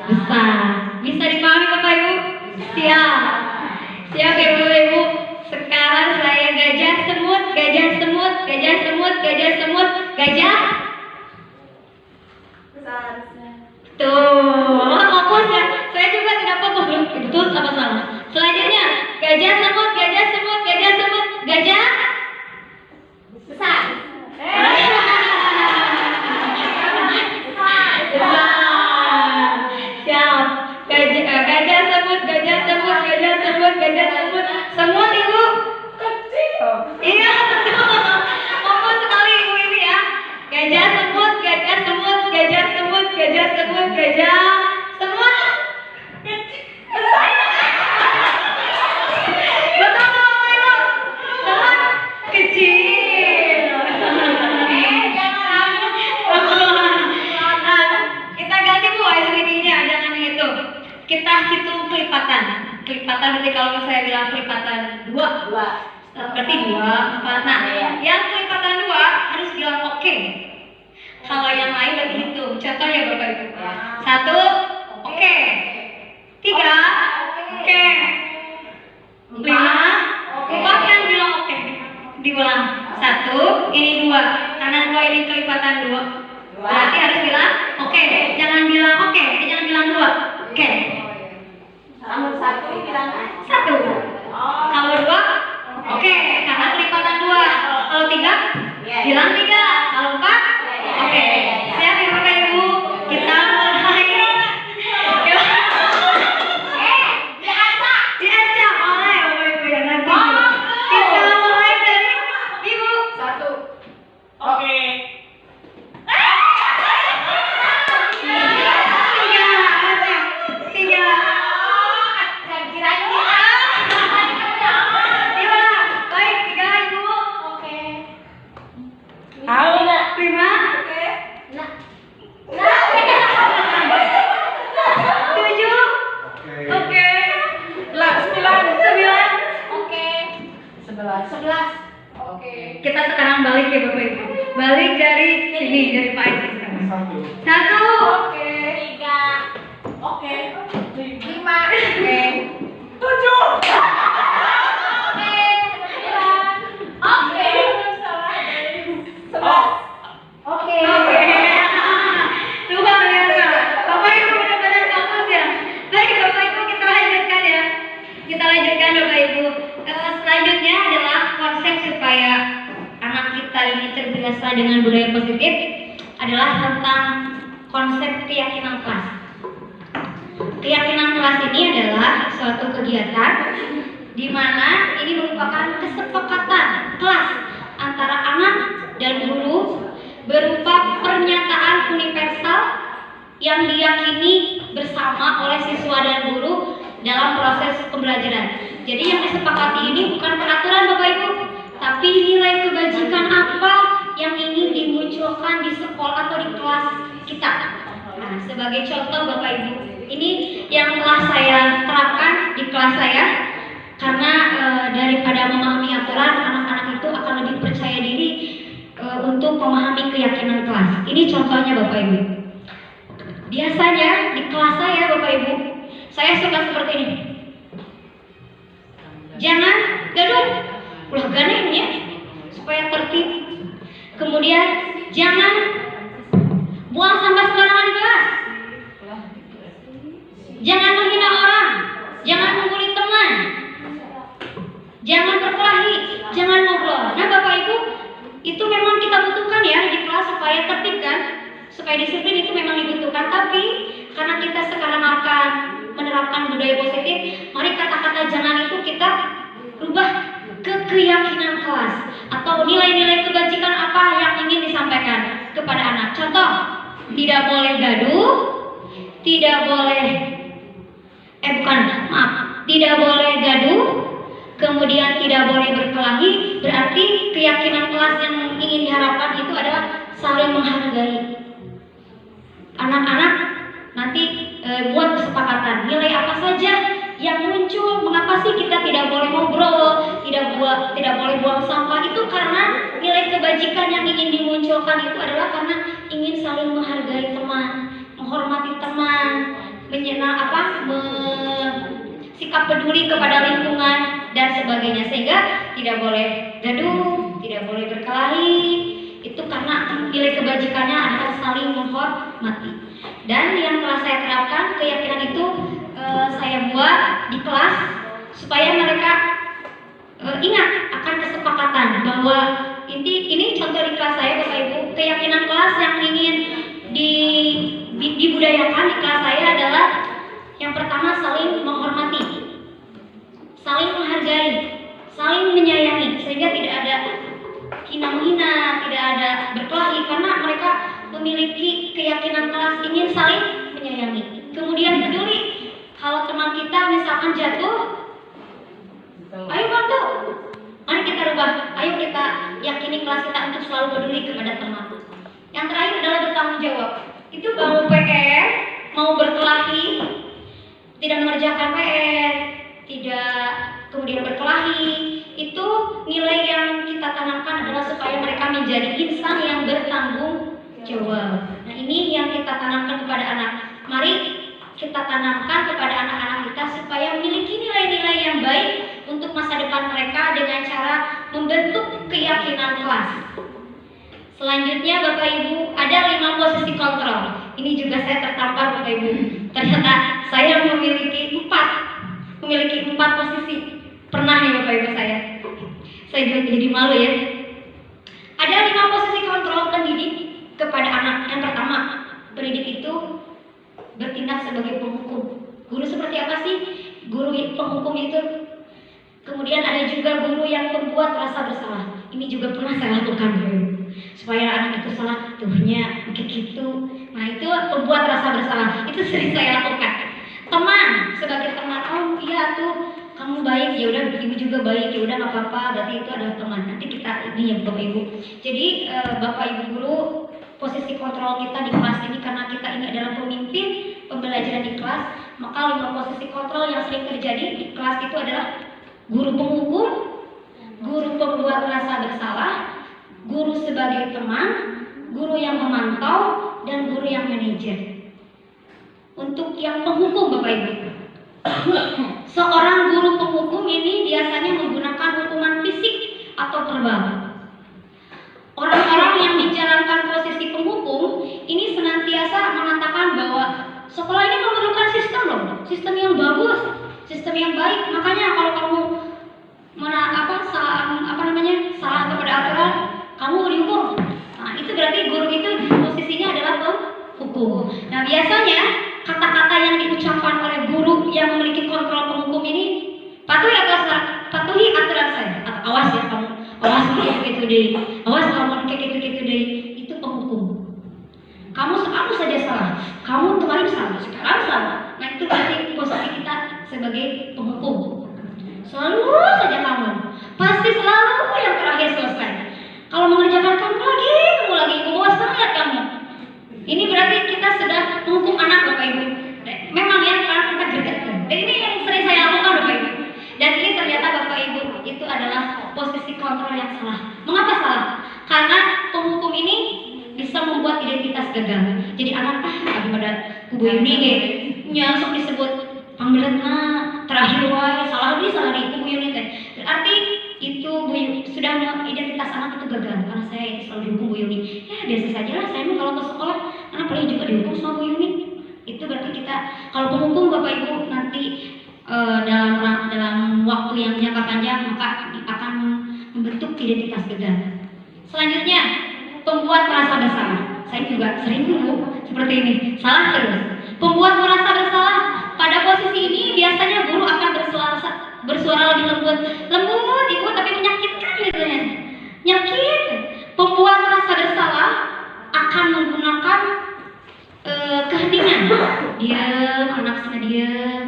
besar. Bisa dipahami Bapak Ibu? Siap. Siap ya Bapak Ibu. Sekarang saya gajah semut, gajah semut, gajah semut, gajah semut, gajah besar. Tuh, fokus ya. Saya juga tidak fokus belum. Betul apa salah? Selanjutnya gajah semut, gajah semut, gajah semut, gajah besar. Siap. Gajah semut, gajah semut, gajah semut, gajah semut. Semut Ibu kecil. Iya. Fokus sekali Ibu ini ya. Gajah semut, gajah semut, gajah semut, gajah semut, gajah semut. Betul Bapak Ibu. Semut kecil. Kita ganti Bu ice breaking-nya, jangan itu. Kita hitung kelipatan. Kelipatan berarti kalau saya bilang kelipatan 2 berarti 2, 4. Nah, yang kelipatan 2 harus bilang oke. Kalau yang lain berarti hitung. Contoh ya Bapak Ibu. 1 oke. 3 oke. 5 4 yang bilang oke. Diulang. 1 ini 2. Karena 2 ini kelipatan 2. Berarti harus bilang oke. Jangan bilang oke, jangan bilang 2. Oke. Kalau 1 bilang 1. Kalau 2 oke, karena kelipatan 2. Kalau 3 bilang 3. Kalau 4 oke. Siap ya Bapak Ibu? Kita mulai. Satu. Oke. 3. Oke. 5. Oke. 7. Oke. 9. Oke. Oh. Oke. Luar biasa. Bapak Ibu benar-benar fokus ya. Baik Bapak Ibu, kita lanjutkan ya. Kita lanjutkan Bapak Ibu. Selanjutnya adalah konsep supaya anak kita ini terbiasa dengan budaya positif adalah tentang konsep keyakinan kelas. Keyakinan kelas ini adalah suatu kegiatan di mana ini merupakan kesepakatan kelas antara anak dan guru berupa pernyataan universal yang diyakini bersama oleh siswa dan guru dalam proses pembelajaran. Jadi yang disepakati ini bukan peraturan Bapak Ibu, tapi nilai kebajikan apa yang ingin dimunculkan di sekolah atau di kelas kita. Nah, sebagai contoh Bapak Ibu, ini yang telah saya terapkan di kelas saya karena daripada memahami aturan, anak-anak itu akan lebih percaya diri untuk memahami keyakinan kelas. Ini contohnya Bapak Ibu. Biasanya di kelas saya Bapak Ibu, saya suka seperti ini. Jangan gaduh, ulah gane ya, supaya tertib. Kemudian jangan buang sampah sembarangan di kelas. Jangan menghina orang, jangan membuli teman, jangan berkelahi, jangan ngobrol. Nah Bapak Ibu, itu memang kita butuhkan ya di kelas supaya tertib kan, supaya disiplin itu memang dibutuhkan. Tapi karena kita sekarang akan menerapkan budaya positif, mari kata-kata jangan itu kita rubah ke keyakinan kelas atau nilai-nilai kebajikan apa yang ingin disampaikan kepada anak. Contoh, tidak boleh gaduh, tidak boleh tidak boleh gaduh, kemudian tidak boleh berkelahi. Berarti keyakinan kelas yang ingin diharapkan itu adalah saling menghargai. Anak-anak nanti buat kesepakatan nilai apa saja yang muncul. Mengapa sih kita tidak boleh ngobrol, tidak boleh buang sampah? Itu karena nilai kebajikan yang ingin dimunculkan itu adalah karena ingin saling menghargai teman, menghormati teman, sikap peduli kepada lingkungan dan sebagainya. Sehingga tidak boleh gaduh, tidak boleh berkelahi. Itu karena nilai kebajikannya adalah saling menghormati. Dan yang telah saya terapkan keyakinan itu saya buat di kelas supaya mereka ingat akan kesepakatan bahwa ini contoh di kelas saya Bapak Ibu. Keyakinan kelas yang ingin dibudayakan di kelas saya adalah yang pertama saling menghormati, saling menghargai, saling menyayangi, sehingga tidak ada hina-menghina, tidak ada berkelahi karena mereka memiliki keyakinan kelas ingin saling menyayangi. Kemudian peduli, kalau teman kita misalkan jatuh, ayo bantu, mari kita rubah, ayo kita yakini kelas kita untuk selalu peduli kepada teman. Yang terakhir adalah bertanggung jawab. Itu mau PR, mau berkelahi, tidak mengerjakan PR, tidak kemudian berkelahi, itu nilai yang kita tanamkan adalah supaya mereka menjadi insan yang bertanggung jawab. Nah ini yang kita tanamkan kepada anak. Mari kita tanamkan kepada anak-anak kita supaya memiliki nilai-nilai yang baik untuk masa depan mereka dengan cara membentuk keyakinan kelas. Selanjutnya Bapak Ibu, ada 5 posisi kontrol. Ini juga saya tertampar Bapak Ibu. Ternyata saya memiliki 4 posisi. Pernah nih Bapak Ibu saya juga jadi malu ya. Ada 5 posisi kontrol pendidik kepada anak. Yang pertama, pendidik itu bertindak sebagai penghukum. Guru seperti apa sih? Guru penghukum itu. Kemudian ada juga guru yang membuat rasa bersalah. Ini juga pernah saya lakukan supaya anak itu salah, tuhnya begitu. Nah itu membuat rasa bersalah. Itu sering saya lakukan. Teman, sebagai teman, oh iya tuh kamu baik, ya udah ibu juga baik, ya udah nggak apa-apa, berarti itu adalah teman. Nanti kita ini ya Bapak Ibu. Jadi Bapak Ibu guru, posisi kontrol kita di kelas ini karena kita ini adalah pemimpin pembelajaran di kelas, maka 5 posisi kontrol yang sering terjadi di kelas itu adalah guru penghukum, guru pembuat rasa bersalah, guru sebagai teman, guru yang memantau, dan guru yang manajer. Untuk yang penghukum Bapak Ibu, seorang guru penghukum ini biasanya menggunakan hukuman fisik atau verbal. Orang-orang yang menjalankan posisi penghukum ini senantiasa mengatakan bahwa sekolah ini memerlukan sistem loh, sistem yang bagus, sistem yang baik. Makanya kalau kamu salah kepada aturan, kamu dihukum. Nah, itu berarti guru itu posisinya adalah penghukum. Nah, biasanya kata-kata yang diucapkan oleh guru yang memiliki kontrol penghukum ini, patuhi aturan saya, atau awas ya kamu, awas kayak gitu deh, awas kamu kayak gitu deh, itu penghukum. Kamu saja salah, kamu kemarin salah, sekarang salah. Nah, itu berarti posisi kita sebagai penghukum. Selalu saja kamu, pasti selalu yang terakhir selesai. Kalau mengerjakan kamu lagi, bawa sangat kamu. Ini berarti kita sudah menghukum anak Bapak Ibu. Memang ya, karena kita gergetkan. Dan ini yang sering saya lakukan Bapak Ibu. Dan ini ternyata Bapak Ibu itu adalah posisi kontrol yang salah. Mengapa salah? Karena penghukum ini bisa membuat identitas gagal. Jadi anak daripada kubu ini langsung disebut panggilannya terakhir wae salah di kubu ini teh. Berarti itu sudah identitas anak itu gagal karena saya itu selalu dihukum Bu Yuni. Ya biasa saja lah, saya kalau ke sekolah anak paling juga dihukum sama Bu Yuni. Itu berarti kita kalau penghukum Bapak Ibu nanti dalam waktu yang jangka panjang maka akan membentuk identitas gagal. Selanjutnya, pembuat merasa bersalah. Saya juga sering dulu seperti ini, salah terus. Pembuat merasa bersalah. Pada posisi ini biasanya guru akan bersuara lebih lembut ibu, tapi menyakitkan gitu ya. Nyakit. Pembuat merasa bersalah akan menggunakan keheningan. Diam, anak sana diam.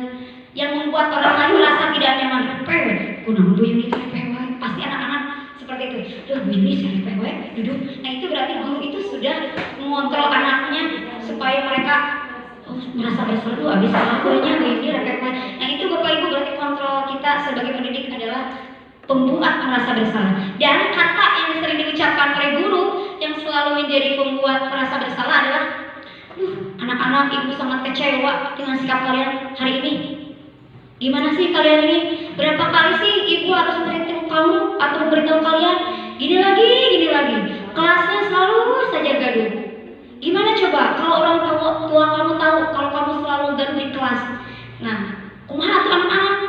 Yang membuat orang lain merasa tidak nyaman. Repe, kunang Bu Yuni repe, pasti anak-anak seperti itu. Duh, Bu Yuni si repe, duduk. Nah itu berarti guru itu sudah mengontrol anaknya supaya mereka merasa bersalah tuh habis lakunya ini repe. Nah itu Bapak Ibu berarti kontrol kita sebagai pendidik adalah pembuat merasa bersalah. Dan kata yang sering diucapkan oleh guru yang selalu menjadi pembuat merasa bersalah adalah, anak-anak ibu sangat kecewa dengan sikap kalian hari ini. Gimana sih kalian ini? Berapa kali sih ibu harus memberitahu kamu atau memberitahu kalian? Gini lagi. Kelasnya selalu saja gaduh. Gimana coba kalau orang tua kamu tahu kalau kamu selalu gaduh di kelas? Nah, kumaha tuh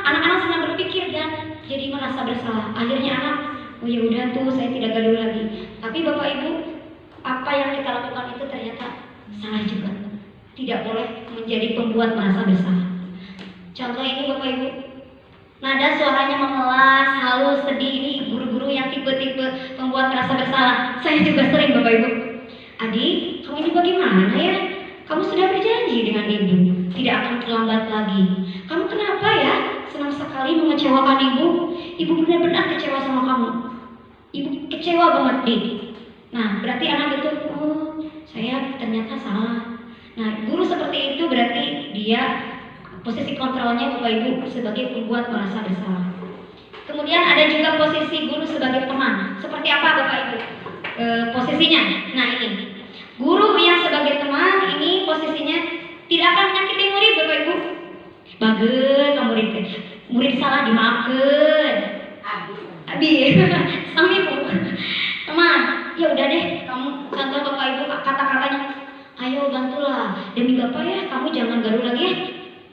anak-anak senang berpikir dan jadi merasa bersalah. Akhirnya anak, oh ya udah tuh saya tidak gaduh lagi. Tapi Bapak Ibu, apa yang kita lakukan itu ternyata salah juga. Tidak boleh menjadi pembuat merasa bersalah. Contoh ini Bapak Ibu, nada suaranya memelas, halus, sedih. Ini guru-guru yang tipe-tipe pembuat merasa bersalah. Saya juga sering Bapak Ibu. Adik, kamu ini bagaimana ya? Kamu sudah berjanji dengan ibu tidak akan terlambat lagi. Kamu kenapa ya? Senang sekali mengecewakan ibu. Ibu benar-benar kecewa sama kamu. Ibu kecewa banget nih. Nah, berarti anak itu, oh saya ternyata salah. Nah, guru seperti itu berarti dia posisi kontrolnya Bapak Ibu sebagai pembuat merasa bersalah. Kemudian ada juga posisi guru sebagai teman. Seperti apa Bapak Ibu? Posisinya. Nah ini, guru yang sebagai teman ini posisinya tidak akan menyakiti murid Bapak Ibu. Bagus, murid salah dimaafkan. Abi, sama ibu. Teman, ya udah deh, kamu contoh Bapak Ibu kata-katanya. Ayo bantulah, demi Bapak ya, kamu jangan gaduh lagi ya.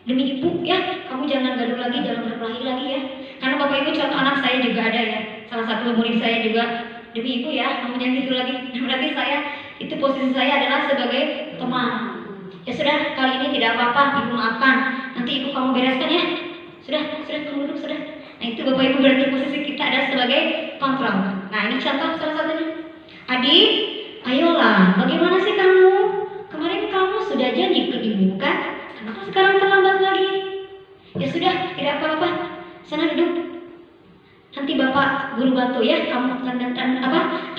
Demi ibu ya, kamu jangan gaduh lagi, jangan berkelahi lagi ya. Karena Bapak Ibu contoh anak saya juga ada ya. Salah satu murid saya juga, demi ibu ya, kamu jangan gitu lagi. Berarti saya, itu posisi saya adalah sebagai teman. Ya sudah, kali ini tidak apa-apa, ibu maafkan. Nanti ibu kamu bereskan ya. Sudah kamu duduk sudah. Nah itu Bapak Ibu berarti posisi kita adalah sebagai kontrol. Nah ini contoh salah satunya. Adik, ayolah, bagaimana sih kamu? Kemarin kamu sudah janji ke ibu kan? Kenapa sekarang terlambat lagi? Ya sudah, tidak apa-apa. Sana duduk. Nanti Bapak guru bantu ya. Kamu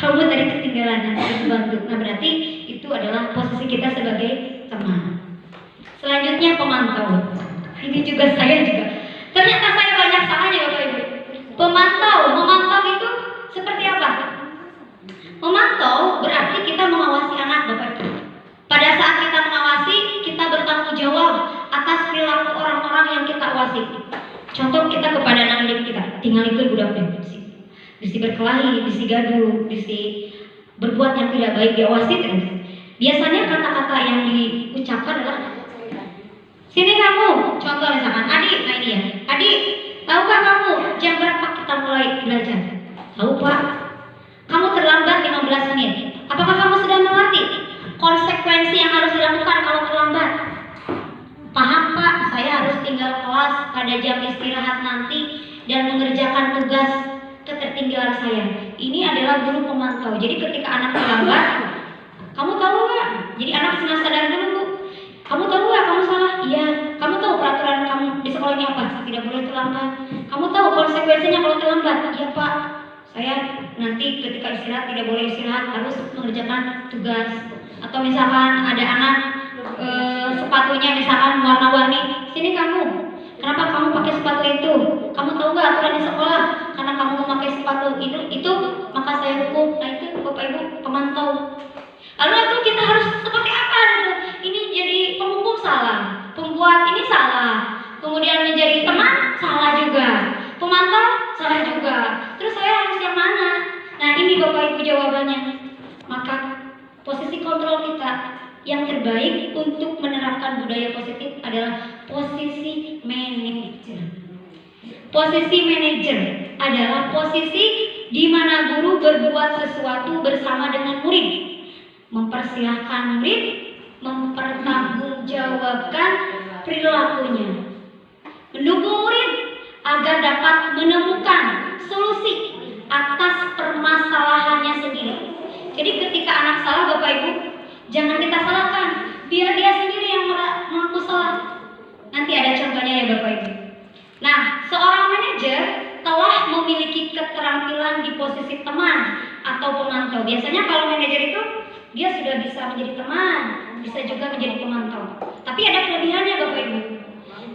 kamu tadi ketinggalan nanti bantu. Nah berarti itu adalah posisi kita sebagai teman. Selanjutnya pemantau. Ini juga saya juga. Ternyata saya banyak salahnya Bapak Ibu. Memantau itu seperti apa? Memantau berarti kita mengawasi anak Bapak Ibu. Pada tinggal itu budak bisi berkelahi, bisi gaduh, bisi berbuat yang tidak baik, diawasi terus. Biasanya kata-kata yang diucapkan adalah sini kamu, contoh misalkan adik, nah ini ya, adik, tahukah kamu jam berapa kita mulai belajar? Tahu pak, kamu terlambat 15 menit. Apakah kamu sudah mengerti konsekuensi yang harus dilakukan kalau terlambat? Paham pak, saya harus tinggal kelas pada jam istirahat nanti dan mengerjakan tugas ketertinggalan saya. Ini adalah guru pemantau. Jadi ketika anak terlambat, kamu tahu nggak? Jadi anak sudah sadar dulu bu. Kamu tahu nggak kamu salah? Iya. Kamu tahu peraturan kamu di sekolah ini apa? Tidak boleh terlambat. Kamu tahu konsekuensinya kalau terlambat? Iya pak. Saya nanti ketika istirahat tidak boleh istirahat, harus mengerjakan tugas. Atau misalkan ada anak sepatunya misalkan warna-warni, sini kamu. Kenapa kamu pakai sepatu itu? Kamu tahu nggak aturan di sekolah? Karena kamu memakai sepatu itu maka saya hukum. Nah itu bapak ibu pemantau. Lalu itu kita harus seperti apa gitu? Ini jadi penghukum salah, pembuat ini salah, kemudian menjadi teman salah juga, pemantau salah juga. Terus saya harus yang mana? Nah ini bapak ibu jawabannya. Maka posisi kontrol kita yang terbaik untuk menerapkan budaya positif adalah posisi manajer. Posisi manajer adalah posisi di mana guru berbuat sesuatu bersama dengan murid, mempersilahkan murid mempertanggungjawabkan perilakunya, mendukung murid agar dapat menemukan solusi atas permasalahannya sendiri. Jadi ketika anak salah bapak ibu, jangan kita salahkan, biar dia sendiri yang mengaku salah. Nanti ada contohnya ya bapak ibu. Nah, seorang manajer telah memiliki keterampilan di posisi teman atau pemantau. Biasanya kalau manajer itu dia sudah bisa menjadi teman, bisa juga menjadi pemantau. Tapi ada kelebihannya bapak ibu.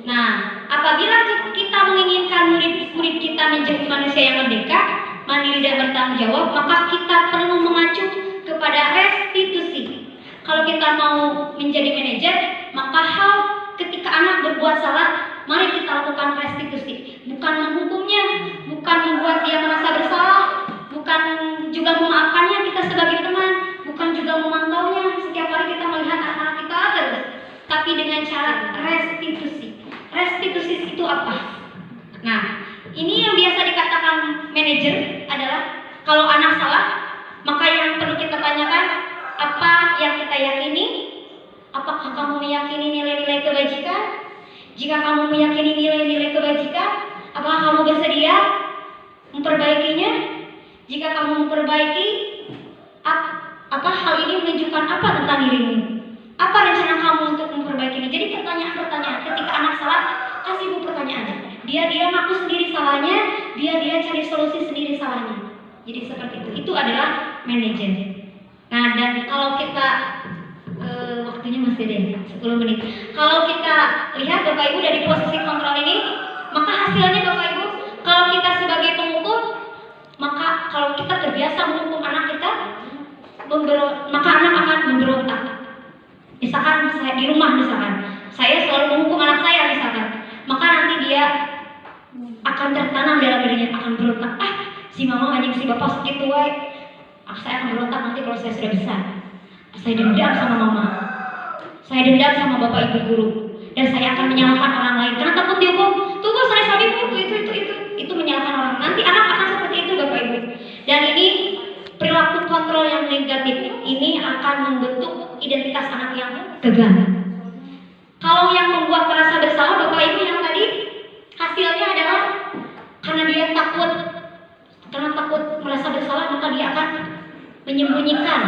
Nah, apabila kita menginginkan murid-murid kita menjadi manusia yang merdeka, mandiri dan bertanggung jawab, maka kita perlu mengacu kepada restitusi. Kalau kita mau menjadi manajer, maka hal ketika anak berbuat salah, mari kita lakukan restitusi. Bukan menghukumnya, bukan membuat dia merasa bersalah, bukan juga memaafkannya kita sebagai teman, bukan juga memantaunya. Setiap hari kita melihat anak-anak kita terus, tapi dengan cara restitusi. Restitusi itu apa? Nah, ini yang biasa dikatakan manajer adalah kalau anak salah, maka yang perlu kita tanyakan, apa yang kita yakini? Apakah kamu meyakini nilai-nilai kebajikan? Jika kamu meyakini nilai-nilai kebajikan, apakah kamu bersedia memperbaikinya? Jika kamu memperbaiki, apa hal ini menunjukkan apa tentang dirimu? Apa rencana kamu untuk memperbaikinya? Jadi pertanyaan-pertanyaan ketika anak salah, kasih ibu pertanyaan. Dia ngaku sendiri salahnya, dia cari solusi sendiri salahnya. Jadi seperti itu. Itu adalah manajer. Nah, dan kalau kita waktunya masih deh 10 menit. Kalau kita lihat Bapak Ibu dari posisi kontrol ini, maka hasilnya Bapak Ibu, kalau kita sebagai penghukum, maka kalau kita terbiasa menghukum anak kita, maka anak akan memberontak. Misalkan saya di rumah saya selalu menghukum anak saya misalkan, maka nanti dia akan tertanam dalam dirinya, akan berontak. Si mama anjing si bapak sakit tua, saya akan berontak nanti kalau saya sudah besar. Saya dendam sama mama, saya dendam sama bapak ibu guru, dan saya akan menyalahkan orang lain karena takut dihukum. Tunggu saya sabi itu menyalahkan orang. Nanti anak akan seperti itu bapak ibu. Dan ini perilaku kontrol yang negatif ini akan membentuk identitas anak yang gagal. Kalau yang membuat merasa bersalah bapak ibu yang tadi, hasilnya adalah karena dia takut merasa bersalah, maka dia akan menyembunyikan,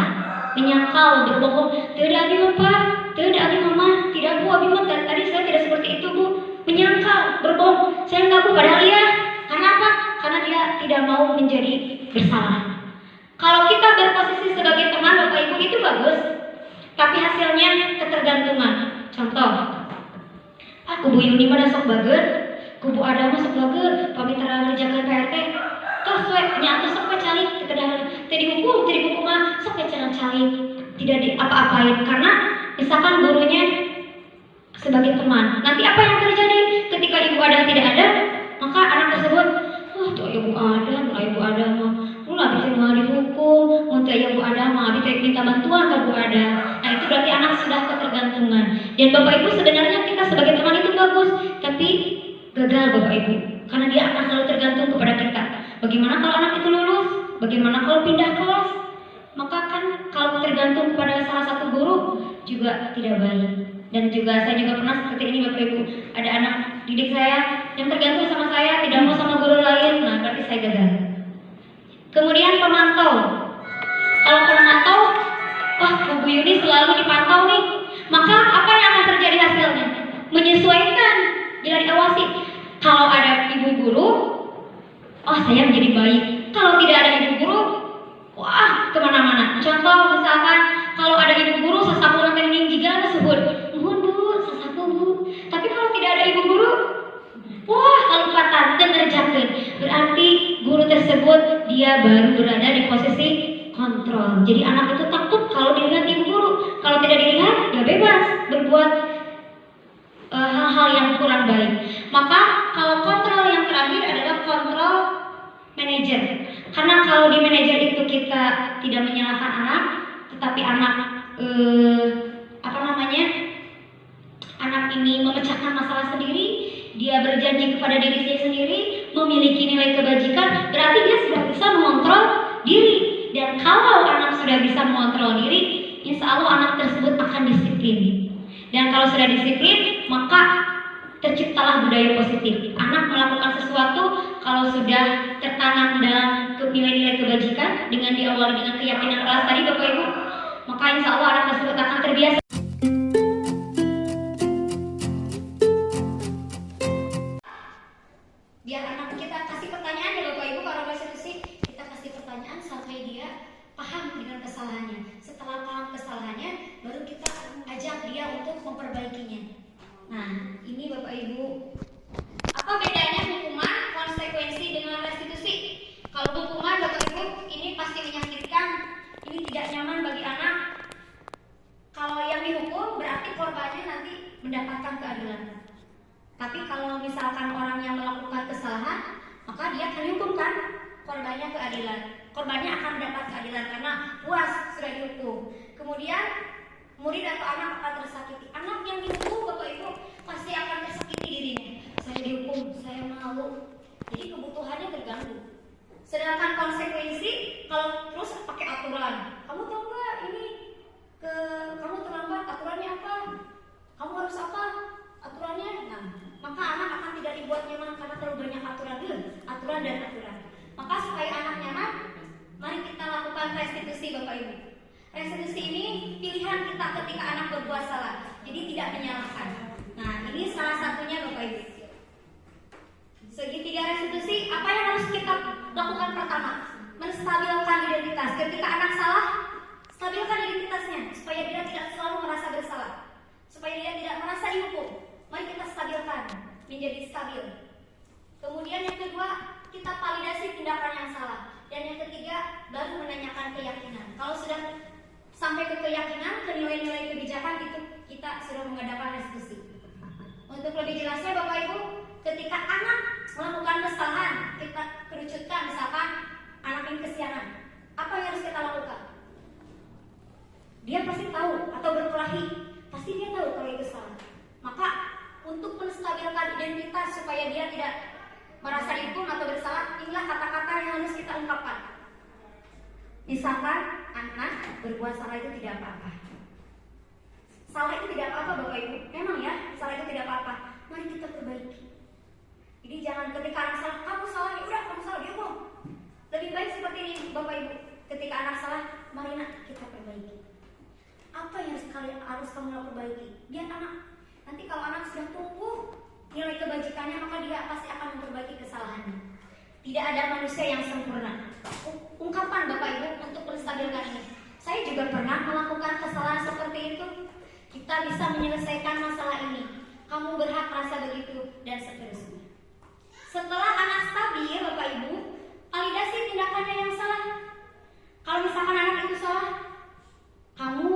menyangkal, berbohong. Tidak abi bapak, tidak abi mama, tidak bu abi mama, tadi saya tidak seperti itu bu. Menyangkal, berbohong, saya enggak bu, padahal iya. Karena apa? Karena dia tidak mau menjadi bersalah. Kalau kita berposisi sebagai teman bapak ibu itu bagus, tapi hasilnya ketergantungan. Contoh, kubu Yuni mah sok bager, kubu Adam sok bager, pamitra ngerjakan PRT, terus nyatu sok calik, kekedahan, tadi hukum mah sok calik, tidak diapa-apain karena misalkan gurunya sebagai teman. Nanti apa yang terjadi ketika ibu Adam tidak ada, maka anak tersebut tuh ibu Adam mah ulah bisa mau dihukum, untuk ibu Adam mah bisa minta bantuan ke Bu Adam. Nah itu berarti anak sudah ketergantungan. Dan Bapak Ibu sebenarnya kita sebagai teman itu bagus, tapi gagal Bapak Ibu, karena dia akan selalu tergantung kepada kita. Bagaimana kalau anak itu lulus? Bagaimana kalau pindah kelas? Maka kan kalau tergantung kepada salah satu guru juga tidak baik. Dan juga saya juga pernah seperti ini Bapak Ibu, ada anak didik saya yang tergantung sama saya, tidak mau sama guru lain. Nah berarti saya gagal. Kemudian pemantau. Kalau pemantau, wah Bu Yuni selalu dipantau nih, maka apa yang akan terjadi hasilnya? Menyesuaikan, tidak diawasi. Kalau ada ibu guru, oh saya menjadi baik. Kalau tidak ada ibu guru, wah kemana-mana. Contoh misalkan kalau ada ibu guru sasapu nanti juga sebut, mohon Bu, sasapu Bu. Tapi kalau tidak ada ibu guru, wah lalu patah dan terjatuh. Berarti guru tersebut dia baru berada di posisi kontrol. Jadi anak itu takut kalau dilihat ibu guru. Kalau tidak dilihat, dia bebas berbuat hal-hal yang kurang baik. Maka kalau kontrol yang terakhir adalah kontrol manajer. Karena kalau di manajer itu kita tidak menyalahkan anak, tetapi anak anak ini memecahkan masalah sendiri, dia berjanji kepada dirinya sendiri, memiliki nilai kebajikan, berarti dia sudah bisa mengontrol diri. Dan kalau anak sudah bisa mengontrol diri, insya Allah anak tersebut akan disiplin. Dan kalau sudah disiplin, maka terciptalah budaya positif. Anak melakukan sesuatu kalau sudah tertanam dalam nilai-nilai kebajikan dengan diawali dengan keyakinan keras tadi Bapak Ibu, maka insya Allah anak tersebut akan terbiasa. Biar anak kita kasih pertanyaan ya Bapak Ibu, kalau restitusi kita kasih pertanyaan sampai dia paham dengan kesalahannya. Setelah paham kesalahannya, baru kita ajak dia untuk memperbaikinya. Nah, ini Bapak Ibu, apa bedanya hukuman, konsekuensi dengan restitusi? Kalau hukuman Bapak Ibu, ini pasti menyakitkan, ini tidak nyaman bagi anak. Kalau yang dihukum berarti korbannya nanti mendapatkan keadilan. Tapi kalau misalkan orang yang melakukan kesalahan, maka dia akan dihukumkan, korbannya keadilan. Korbannya akan mendapat keadilan karena puas sudah dihukum. Kemudian murid atau anak akan tersakiti. Anak yang dihukum Bapak Ibu pasti akan tersakiti dirinya. Saya dihukum, saya malu. Jadi kebutuhannya terganggu. Sedangkan konsekuensi kalau terus pakai aturan. Kamu tahu nggak ini kamu terlambat, aturannya apa? Kamu harus apa? Aturannya. Nah, maka anak akan tidak dibuat nyaman karena terlalu banyak aturan dan aturan. Maka supaya anak nyaman, mari kita lakukan restitusi Bapak Ibu. Restitusi ini pilihan kita ketika anak berbuat salah, jadi tidak menyalahkan. Nah, ini salah satunya Bapak Ibu. Segitiga restitusi, apa yang harus kita lakukan pertama? Menstabilkan identitas. Ketika anak salah, stabilkan identitasnya supaya dia tidak selalu merasa bersalah, supaya dia tidak merasa dihukum. Mari kita stabilkan menjadi stabil. Kemudian yang kedua, kita validasi tindakan yang salah. Dan yang ketiga, baru menanyakan keyakinan. Kalau sudah sampai ke keyakinan, ke nilai-nilai kebijakan, itu kita sudah mengadakan restitusi. Untuk lebih jelasnya Bapak Ibu, ketika anak melakukan kesalahan, kita kerucutkan, misalkan anak ini kesiangan, apa yang harus kita lakukan? Dia pasti tahu, atau berkelahi, pasti dia tahu kalau itu salah. Maka untuk menstabilkan identitas supaya dia tidak merasa dihukum atau bersalah, inilah kata-kata yang harus kita ungkapkan. Misalkan anak berbuat salah itu tidak apa-apa. Salah itu tidak apa-apa Bapak Ibu. Memang ya, salah itu tidak apa-apa. Mari kita perbaiki. Jadi jangan ketika anak salah, kamu salah, ya udah kamu salah, dihukum. Lebih baik seperti ini Bapak Ibu. Ketika anak salah, mari nak kita perbaiki. Apa yang harus kamu perbaiki? Biar anak, nanti kalau anak sudah tumbuh nilai kebajikannya, maka dia pasti akan memperbaiki kesalahannya. Tidak ada manusia yang sempurna. Ungkapan Bapak Ibu untuk menstabilkan ini. Saya juga pernah melakukan kesalahan seperti itu. Kita bisa menyelesaikan masalah ini. Kamu berhak merasa begitu dan seterusnya. Setelah anak stabil Bapak Ibu, validasi tindakannya yang salah. Kalau misalkan anak itu salah, kamu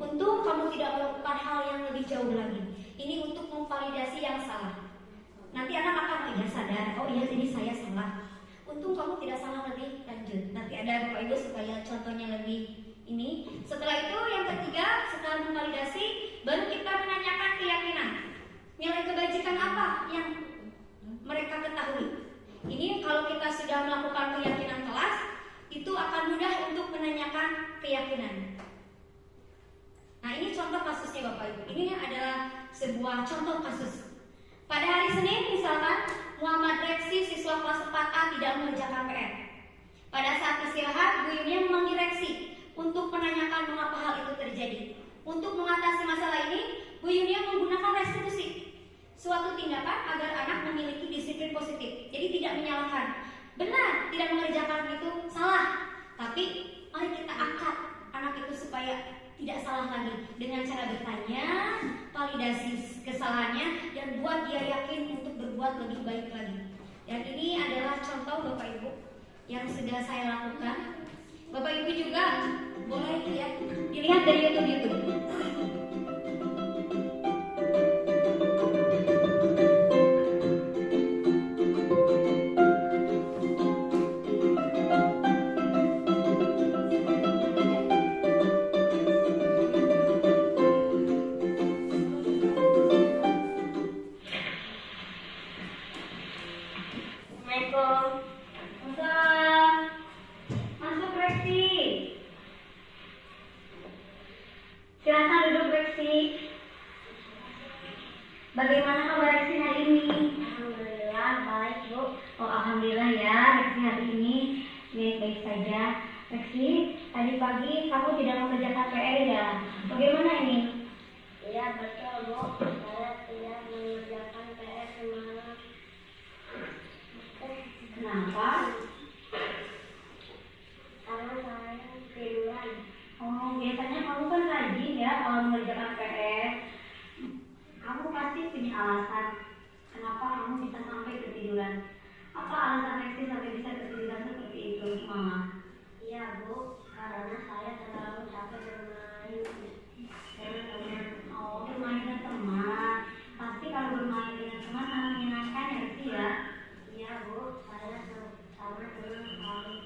untung kamu tidak melakukan hal yang lebih jauh lagi. Ini untuk memvalidasi yang salah. Nanti anak akan sadar, oh iya ini saya salah. untung kamu tidak salah lebih lanjut. Nanti ada Bapak Ibu supaya contohnya lebih ini. Setelah itu yang ketiga, setelah memvalidasi, baru kita menanyakan keyakinan. Nilai kebajikan apa yang mereka ketahui. Ini kalau kita sudah melakukan keyakinan kelas, itu akan mudah untuk menanyakan keyakinan. Nah, ini contoh kasusnya Bapak Ibu. Ini adalah sebuah contoh kasus. Pada hari Senin misalkan Muhammad Reksi siswa kelas 4A tidak mengerjakan PR. Pada saat istirahat, Bu Yunia memanggil Reksi untuk menanyakan mengapa hal itu terjadi. Untuk mengatasi masalah ini, Bu Yunia menggunakan restitusi, suatu tindakan agar anak memiliki disiplin positif. Jadi tidak menyalahkan. Benar, tidak mengerjakan itu salah. Tapi mari kita angkat anak itu supaya tidak salah lagi dengan cara bertanya, validasi kesalahannya, dan buat dia yakin untuk berbuat lebih baik lagi. Dan ini adalah contoh Bapak Ibu yang sudah saya lakukan. Bapak Ibu juga boleh dilihat dari YouTube. Silakan duduk Reksi. Bagaimana kabar Reksi hari ini? Alhamdulillah baik Bu. Oh alhamdulillah ya Reksi hari ini baik-baik saja. Reksi, tadi pagi kamu tidak mengerjakan PR ya? Bagaimana ini? Iya betul Bu. Saya tidak mengerjakan PR semalam. Kenapa? Karena saya tiduran. Oh, biasanya kamu kan rajin ya kalau mengerjakan PR. Kamu pasti punya alasan kenapa kamu bisa sampai ketiduran. Apa alasan Reksi sampai bisa ketiduran seperti itu, Mama? Iya Bu, karena saya terlalu capek bermain dengan teman. Oh, bermain dengan teman. Pasti kalau bermain dengan teman sangat menyenangkan ya Reksi ya? Iya Bu, saya sama senang sekali.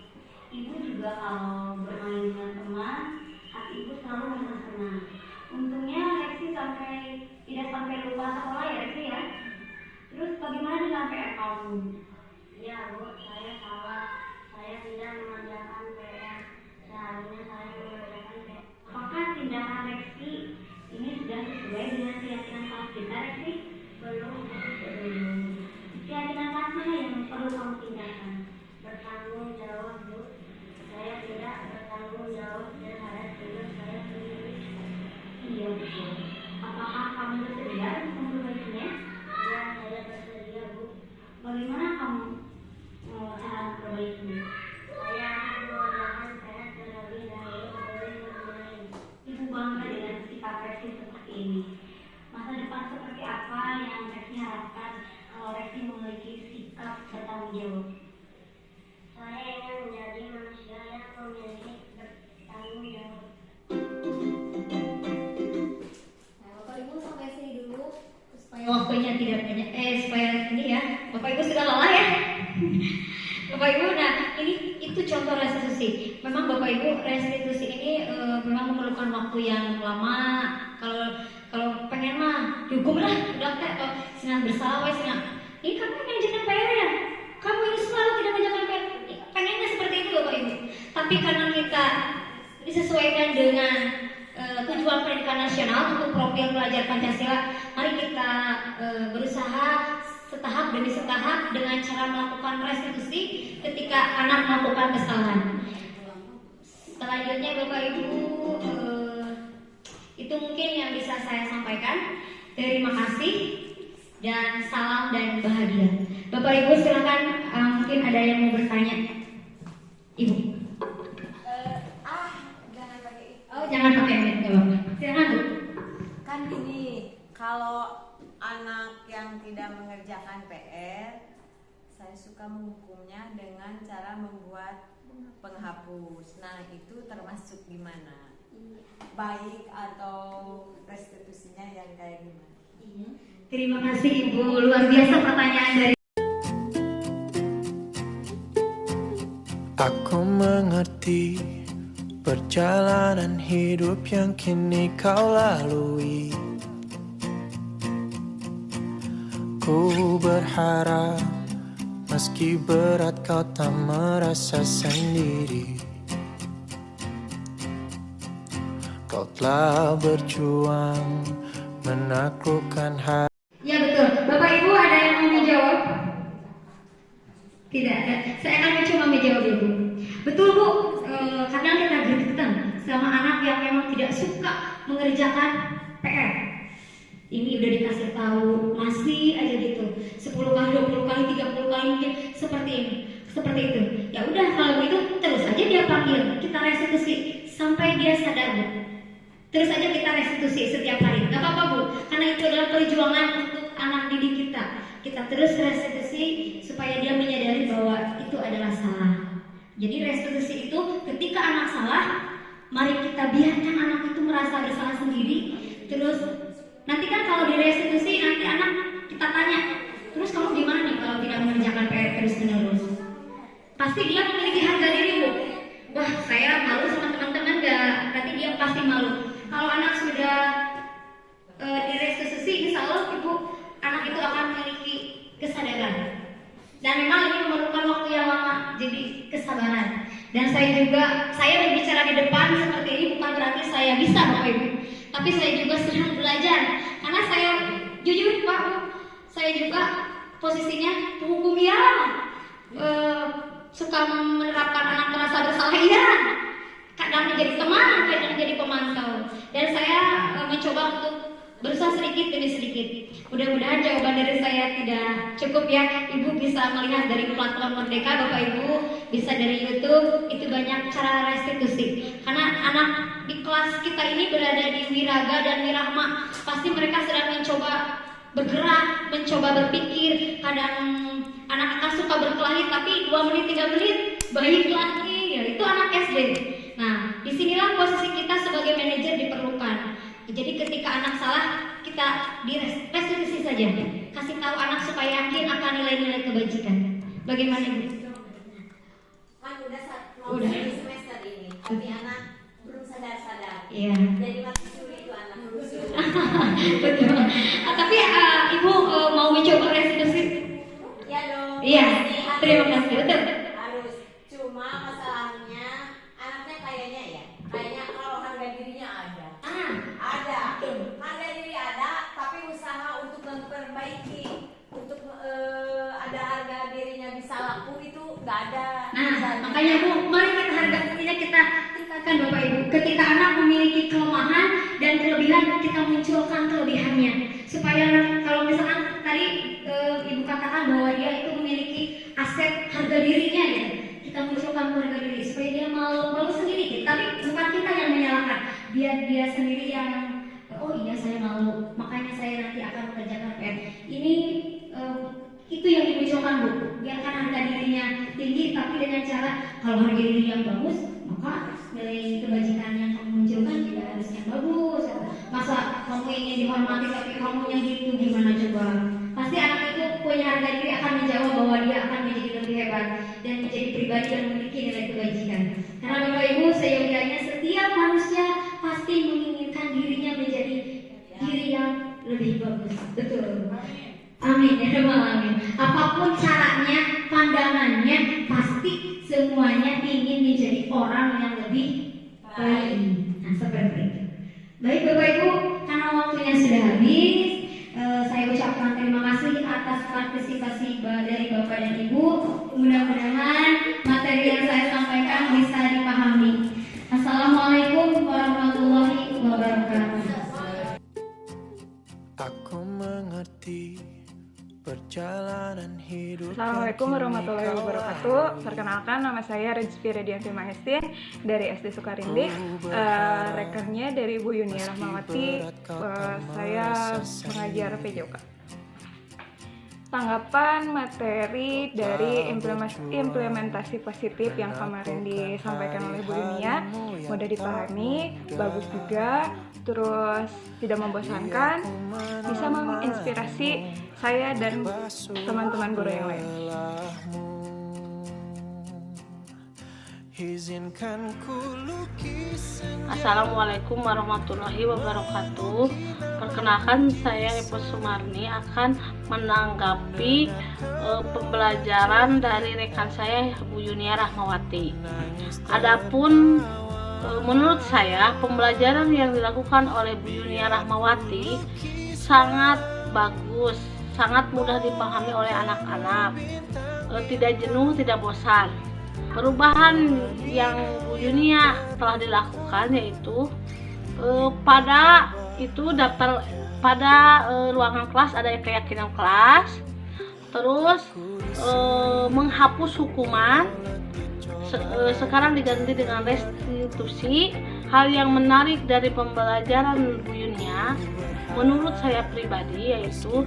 Ibu juga kalau bermain dengan teman, hati ibu selalu merasa senang. Untungnya Reksi tidak sampai lupa sekolah ya Reksi ya. Terus bagaimana dengan PR kamu? Iya Bu, saya salah. Saya tidak mengerjakan PR. Seharusnya saya mengerjakan PR. Apakah tindakan Reksi ini sudah sesuai dengan keyakinan kelas kita Reksi? Belum. Keyakinan kelas mana yang perlu kamu tindakan? Bertanggung jawab Bu. Saya tidak bertanggung jawab terhadap diri saya sendiri. Iya betul. Apakah kamu bersedia untuk memperbaikinya? Ya, saya bersedia Bu. Bagaimana kamu cara memperbaikinya? Saya akan mengerjakan PR terlebih dahulu sebelum bermain. Ibu bangga dengan sikap Reksi seperti ini. Masa depan seperti apa yang Reksi harapkan kalau Reksi memiliki sikap bertanggung jawab? Saya ingin menjadi manusia yang memiliki bertanggung jawab. Nah, Bapak Ibu sampai sini dulu supaya waktunya tidak banyak. Supaya ini ya, Bapak Ibu sudah lelah ya. Bapak Ibu, nah ini itu contoh restitusi. Memang Bapak Ibu restitusi ini memang memerlukan waktu yang lama. Kalau pengen mah cukup lah, udah kayak senang bersalah, senang. Ini kamu yang jangan PR ya? Kamu ini selalu tidak menjalankan PR. Pengennya seperti itu Bapak Ibu. Tapi karena kita disesuaikan dengan tujuan pendidikan nasional untuk profil pelajar Pancasila, mari kita berusaha setahap demi setahap dengan cara melakukan restitusi ketika anak melakukan kesalahan. Selanjutnya Bapak Ibu, itu mungkin yang bisa saya sampaikan. Terima kasih dan salam dan bahagia. Bapak Ibu silakan, mungkin ada yang mau bertanya. Ibu. Jangan pakai. Oh, jangan pakai mic, ya Bapak. Silakan Bu. Kan gini, kalau anak yang tidak mengerjakan PR, saya suka menghukumnya dengan cara membuat penghapus. Nah, itu termasuk gimana? Baik atau restitusinya yang kayak gimana? Terima kasih Ibu, luar biasa pertanyaan dari Aku mengerti perjalanan hidup yang kini kau lalui. Ku berharap meski berat kau tak merasa sendiri. Kau telah berjuang menaklukkan hati. Ya betul. Bapak Ibu ada yang mau menjawab? Tidak ada. Saya akan mencoba menjawab Ibu. Betul Bu, kadang kita gergetan sama anak yang memang tidak suka mengerjakan PR. Ini udah dikasih tahu, masih aja gitu. 10 kali, 20 kali, 30 kali mungkin seperti ini. Seperti itu. Ya udah kalau gitu terus aja dia panggil, kita restitusi sampai dia sadar Bu. Terus aja kita restitusi setiap hari. Gak apa-apa Bu, karena itu adalah perjuangan untuk anak didik kita. Kita terus restitusi supaya dia menyadari bahwa itu adalah salah. Jadi restitusi itu ketika anak salah, mari kita biarkan anak itu merasa bersalah sendiri. Terus nanti kan kalau direstitusi nanti anak kita tanya, terus kamu gimana nih kalau tidak mengerjakan PR terus menerus? Pasti dia memiliki harga diri Bu. Wah saya malu sama teman-teman gak? Berarti dia pasti malu. Kalau anak sudah direstitusi, insya Allah Ibu anak itu akan memiliki kesadaran. Dan memang ini memerlukan waktu yang lama, jadi kesabaran. Dan saya berbicara di depan seperti ini bukan berarti saya bisa Bapak Ibu, tapi saya juga sedang belajar. Karena saya jujur Pak, saya juga posisinya penghukum ya, suka menerapkan anak merasa bersalah ya. Kadang menjadi teman, kadang menjadi pemantau. Dan saya mencoba untuk berusaha sedikit demi sedikit. Mudah-mudahan jawaban dari saya tidak cukup ya. Ibu bisa melihat dari platform Merdeka, Bapak Ibu bisa dari YouTube, itu banyak cara restitusi. Karena anak di kelas kita ini berada di Wiraga dan Wirahma, pasti mereka sedang mencoba bergerak, mencoba berpikir. Kadang anak-anak suka berkelahi, tapi 2 menit 3 menit baik lagi. Ya, itu anak SD. Nah, disinilah posisi kita sebagai manajer diperlukan. Jadi ketika anak salah, kita direstitusi saja. Kasih tahu anak supaya yakin akan nilai-nilai kebajikan. Bagaimana Ibu? Kan udah semester ini, tapi anak belum sadar-sadar. Iya. Jadi masih sulit itu anak. Betul. Tapi Ibu mau mencoba restitusi? Ya dong. Iya. Terima kasih. Betul. Harus. Cuma masalahnya anaknya kayaknya kalau harga dirinya ada. Ada. Harga diri ada, tapi usaha untuk memperbaiki, untuk ada harga dirinya bisa laku itu nggak ada. Nah, makanya Bu, mari kita harga dirinya kita tingkatkan Bapak Ibu. Ketika anak memiliki kelemahan dan kelebihan, kita munculkan kelebihannya. Supaya kalau misalkan tadi Ibu katakan bahwa dia itu memiliki aset harga dirinya gitu. Kita munculkan harga diri supaya dia malu sendiri. Tapi bukan kita yang menyalahkan, biar dia sendiri yang oh iya saya malu, makanya saya nanti akan mengerjakan PR. Ini itu yang dimunculkan Bu. Biarkan harga dirinya tinggi, tapi dengan cara kalau harga diri yang bagus, maka nilai kebajikan yang kamu munculkan juga harus yang bagus. Masa kamu ingin dihormati tapi kamu yang gitu, gimana coba? Pasti anak itu punya harga diri akan menjawab bahwa dia akan menjadi lebih hebat dan menjadi pribadi yang memiliki nilai kebajikan. Karena Bapak Ibu, seyogianya setiap manusia pasti menginginkan dirinya menjadi diri yang lebih bagus. Betul. Amin ya rabbal alamin. Apapun caranya, pandangannya, pasti semuanya ingin menjadi orang yang lebih baik. Nah, seperti itu. Baik Bapak Ibu, karena waktunya sudah habis, saya ucapkan terima kasih atas partisipasi dari Bapak dan Ibu. Mudah-mudahan materi yang saya sampaikan bisa dipahami. Assalamualaikum warahmatullahi wabarakatuh. Aku mengerti perjalanan hidup. Assalamualaikum warahmatullahi wabarakatuh. Perkenalkan, nama saya Rizky Redianti Mahestin dari SD Sukarindik. Rekernya dari Bu Yunia Rahmawati. Saya mengajar PJOK. Tanggapan materi dari implementasi positif yang kemarin disampaikan oleh Bu Yunia mudah dipahami, bagus juga, terus tidak membosankan, bisa menginspirasi saya dan teman-teman guru yang lain. Izinkan ku lukis senja. Assalamualaikum warahmatullahi wabarakatuh. Perkenalkan, saya Epo Sumarni akan menanggapi pembelajaran dari rekan saya Bu Yunia Rahmawati. Adapun menurut saya pembelajaran yang dilakukan oleh Bu Yunia Rahmawati sangat bagus, sangat mudah dipahami oleh anak-anak, tidak jenuh, tidak bosan. Perubahan yang Bu Yunia telah dilakukan yaitu pada ruangan kelas ada keyakinan kelas, terus menghapus hukuman sekarang diganti dengan restitusi. Hal yang menarik dari pembelajaran Bu Yunia menurut saya pribadi yaitu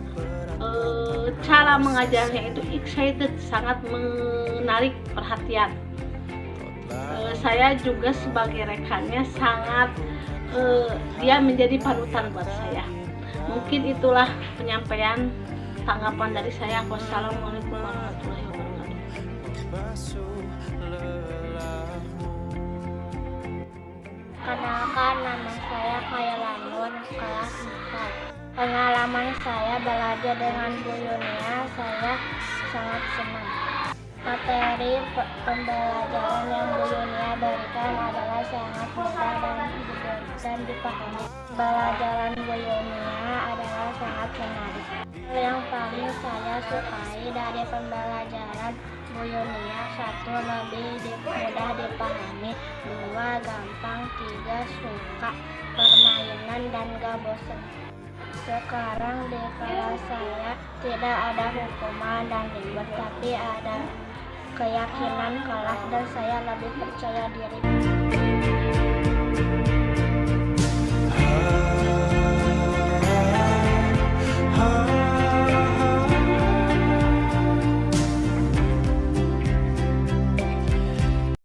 cara mengajarnya itu excited, sangat menarik perhatian. Saya juga sebagai rekannya sangat dia menjadi panutan buat saya. Mungkin itulah penyampaian tanggapan dari saya. Wassalamualaikum warahmatullahi wabarakatuh. Kenalkan, nama saya Khayla Nur, kelas 4. Pengalaman saya belajar dengan Bu Yunia, saya sangat senang. Materi pembelajaran yang Bu Yunia berikan adalah sangat mudah dan dipahami. Pembelajaran Bu Yunia adalah sangat menarik. Yang paling saya sukai dari pembelajaran Bu Yunia, 1. Lebih mudah dipahami, 2. Gampang, 3. Suka permainan dan gak bosan. Sekarang di kelas saya tidak ada hukuman dan ribet, tapi ada keyakinan kelas dan saya lebih percaya diri.